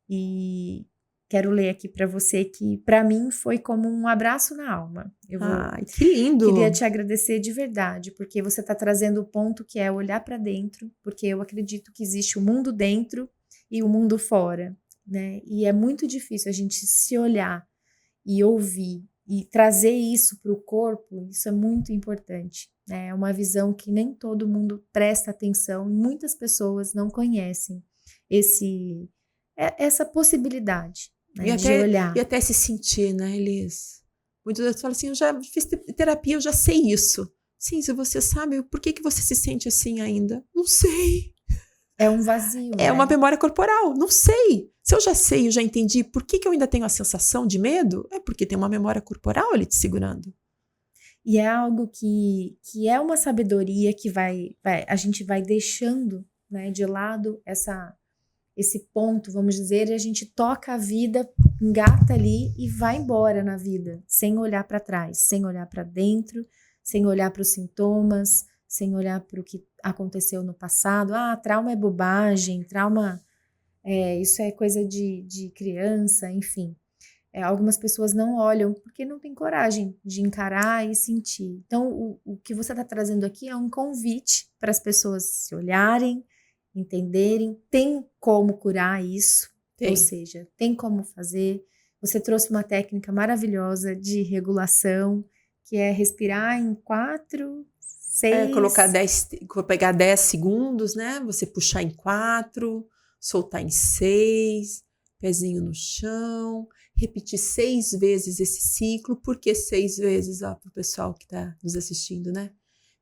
E quero ler aqui para você que para mim foi como um abraço na alma. Ai, que lindo! Queria te agradecer de verdade, porque você está trazendo o ponto que é olhar para dentro, porque eu acredito que existe o mundo dentro e o mundo fora, né? E é muito difícil a gente se olhar e ouvir e trazer isso para o corpo, isso é muito importante, né? É uma visão que nem todo mundo presta atenção e muitas pessoas não conhecem essa possibilidade, né, de olhar. E até se sentir, né, Elis? Muitas vezes falam assim, eu já fiz terapia, eu já sei isso. Sim, se você sabe, por que você se sente assim ainda? Não sei. É um vazio. É uma memória corporal, não sei. Se eu já sei, eu já entendi por que eu ainda tenho a sensação de medo, é porque tem uma memória corporal ali te segurando. E é algo que é uma sabedoria que a gente vai deixando, né, de lado esse ponto, vamos dizer, e a gente toca a vida, engata ali e vai embora na vida, sem olhar para trás, sem olhar para dentro, sem olhar para os sintomas, sem olhar para o que aconteceu no passado. Trauma é bobagem, trauma, isso é coisa de criança, enfim. Algumas pessoas não olham porque não têm coragem de encarar e sentir. Então, o que você está trazendo aqui é um convite para as pessoas se olharem, entenderem, tem como curar isso, ou seja, tem como fazer. Você trouxe uma técnica maravilhosa de regulação, que é respirar em 4, 6... pegar 10 segundos, né? Você puxar em 4, soltar em 6, pezinho no chão, repetir 6 vezes esse ciclo. Por que 6 vezes, para o pessoal que está nos assistindo, né?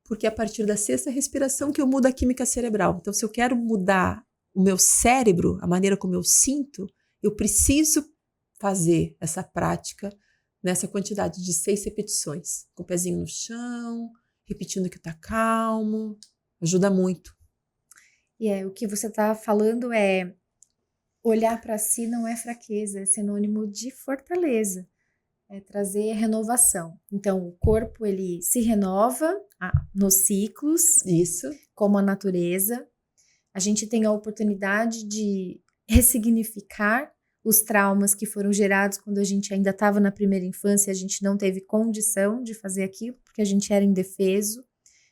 Porque a partir da 6ª respiração que eu mudo a química cerebral. Então, se eu quero mudar o meu cérebro, a maneira como eu sinto, eu preciso fazer essa prática nessa quantidade de 6 repetições, com o pezinho no chão, repetindo que está calmo, ajuda muito. E o que você está falando olhar para si não é fraqueza, é sinônimo de fortaleza. É trazer renovação. Então, o corpo, ele se renova nos ciclos. Isso. Como a natureza. A gente tem a oportunidade de ressignificar os traumas que foram gerados quando a gente ainda estava na primeira infância, a gente não teve condição de fazer aquilo, porque a gente era indefeso.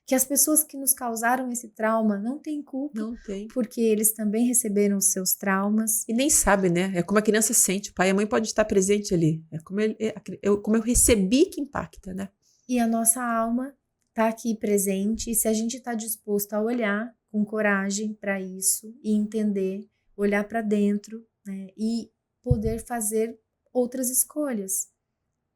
Que as pessoas que nos causaram esse trauma não têm culpa. Não tem. Porque eles também receberam os seus traumas. E nem sabe, né? É como a criança sente. O pai e a mãe podem estar presente ali. É como eu recebi que impacta, né? E a nossa alma está aqui presente. E se a gente está disposto a olhar com coragem para isso e entender, olhar para dentro, né? E poder fazer outras escolhas.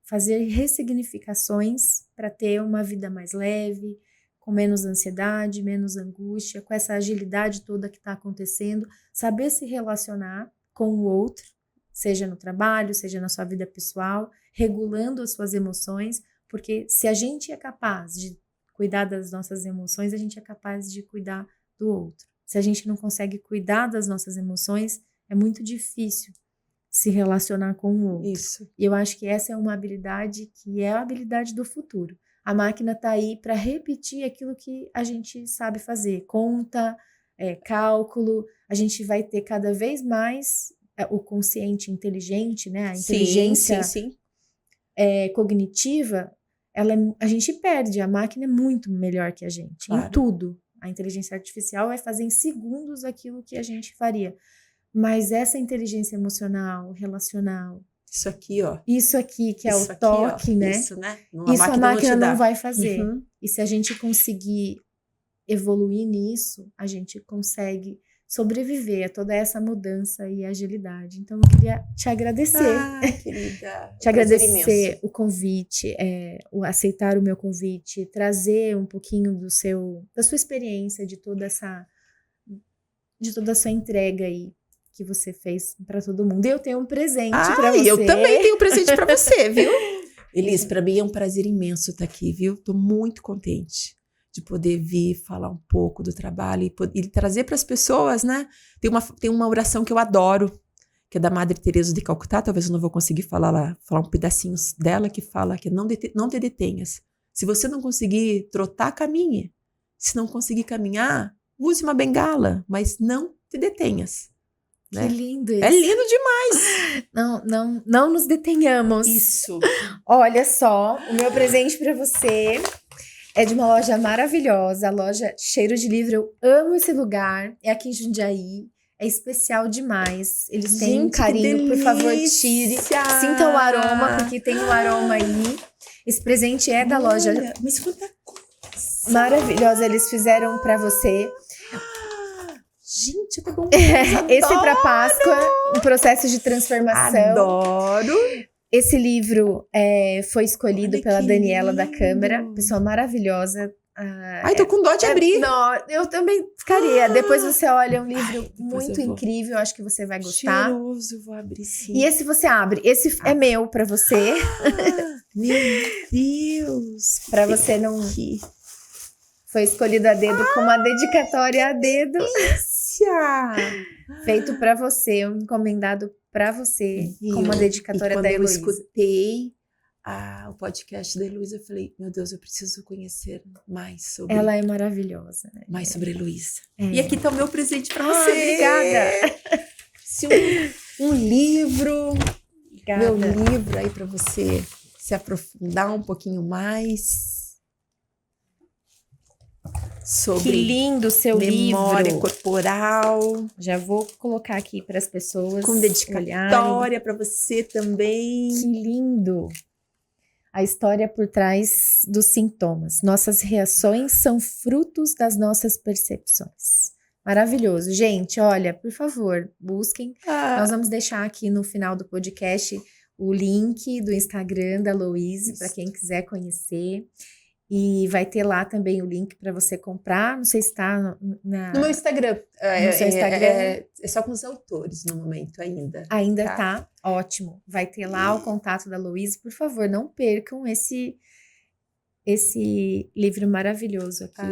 Fazer ressignificações para ter uma vida mais leve, com menos ansiedade, menos angústia, com essa agilidade toda que está acontecendo, saber se relacionar com o outro, seja no trabalho, seja na sua vida pessoal, regulando as suas emoções, porque se a gente é capaz de cuidar das nossas emoções, a gente é capaz de cuidar do outro. Se a gente não consegue cuidar das nossas emoções, é muito difícil se relacionar com o outro. Isso. E eu acho que essa é uma habilidade que é a habilidade do futuro. A máquina está aí para repetir aquilo que a gente sabe fazer. Conta, cálculo. A gente vai ter cada vez mais o consciente inteligente, né? A inteligência cognitiva, a gente perde. A máquina é muito melhor que a gente. Claro. Em tudo. A inteligência artificial vai fazer em segundos aquilo que a gente faria. Mas essa inteligência emocional, relacional... Isso aqui, ó. Isso aqui, que é o toque, né? Isso, né? Isso a máquina não vai fazer. Uhum. E se a gente conseguir evoluir nisso, a gente consegue sobreviver a toda essa mudança e agilidade. Então, eu queria te agradecer. Querida. Te agradecer o convite, aceitar o meu convite, trazer um pouquinho da sua experiência, de toda a sua entrega aí que você fez para todo mundo. E eu tenho um presente para você. Eu também tenho um presente para você, viu? Elis, para mim é um prazer imenso estar aqui, viu? Tô muito contente de poder vir falar um pouco do trabalho e trazer para as pessoas, né? Tem uma oração que eu adoro, que é da Madre Teresa de Calcutá. Talvez eu não vou conseguir falar um pedacinho dela, que fala que não te detenhas. Se você não conseguir trotar, caminhe. Se não conseguir caminhar, use uma bengala, mas não te detenhas. Que lindo isso. É lindo demais. Não nos detenhamos. Isso. Olha só, o meu presente para você é de uma loja maravilhosa, a loja Cheiro de Livro. Eu amo esse lugar. É aqui em Jundiaí. É especial demais. Eles têm um carinho, por favor, tire. Sinta o aroma, porque tem um aroma aí. Esse presente é da loja. Mas quanta coisa maravilhosa. Eles fizeram para você. Gente, tá bom. Esse é para Páscoa, um processo de transformação. Adoro. Esse livro foi escolhido pela Daniela da Câmara, pessoa maravilhosa. Ai, tô com dó de abrir. Não, eu também ficaria. Depois você olha, é um livro muito incrível, acho que você vai gostar. Cheiroso, vou abrir sim. E esse você abre. Esse é meu para você. Meu Deus! Para você não... Foi escolhido a dedo com uma dedicatória a dedo. Delícia! Feito para você, encomendado para você, com uma dedicatória da Heloísa. Quando eu escutei o podcast da Heloísa, eu falei, meu Deus, eu preciso conhecer mais sobre... Ela é maravilhosa. Né? Mais sobre a Heloísa. É. E aqui tá o meu presente para você. Obrigada! Um livro. Obrigada. Meu livro aí para você se aprofundar um pouquinho mais sobre que lindo seu memória livro. corporal. Já vou colocar aqui para as pessoas com dedicatória para você também. Que lindo! A história por trás dos sintomas. Nossas reações são frutos das nossas percepções. Maravilhoso. Gente, olha, por favor, busquem. Nós vamos deixar aqui no final do podcast o link do Instagram da Louise para quem quiser conhecer. E vai ter lá também o link para você comprar. Não sei se está no meu Instagram. No seu Instagram. É só com os autores no momento ainda. Ainda tá? Ótimo. Vai ter lá o contato da Louise. Por favor, não percam esse livro maravilhoso aqui.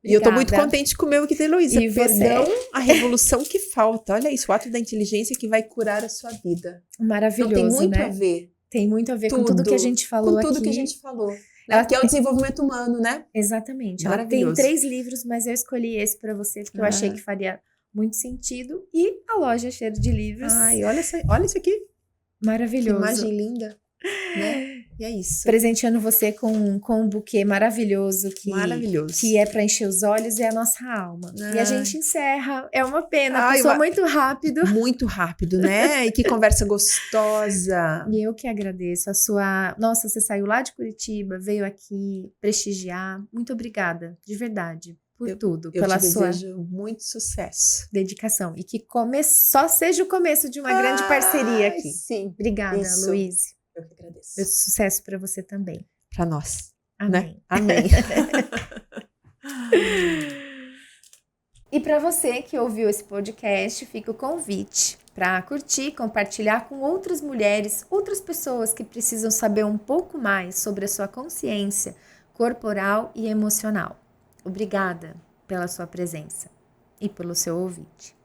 E eu tô muito contente com o meu aqui da Heloísa. E Perdão, a revolução que falta. Olha isso, o ato da inteligência que vai curar a sua vida. Maravilhoso, então, tem muito né? a ver. Tem muito a ver com tudo que a gente falou aqui. Com tudo que a gente falou. Ela que é o desenvolvimento humano, né? Exatamente. Ela tem 3 livros, mas eu escolhi esse para você porque eu achei que faria muito sentido. E a loja Cheiro de Livros. Ai, olha isso aqui. Maravilhoso. Que imagem linda, né? E é isso. Presenteando você com um buquê maravilhoso que é para encher os olhos e a nossa alma. E a gente encerra. É uma pena, passou muito rápido. Muito rápido, né? E que conversa gostosa. E eu que agradeço a sua... Nossa, você saiu lá de Curitiba, veio aqui prestigiar. Muito obrigada, de verdade, por tudo. Eu pela te sua desejo muito sucesso. Dedicação. E que só seja o começo de uma grande parceria aqui. Sim. Obrigada, Louise. Eu que agradeço. Sucesso para você também. Para nós. Amém. Né? Amém. E para você que ouviu esse podcast, fica o convite para curtir, compartilhar com outras mulheres, outras pessoas que precisam saber um pouco mais sobre a sua consciência corporal e emocional. Obrigada pela sua presença e pelo seu ouvinte.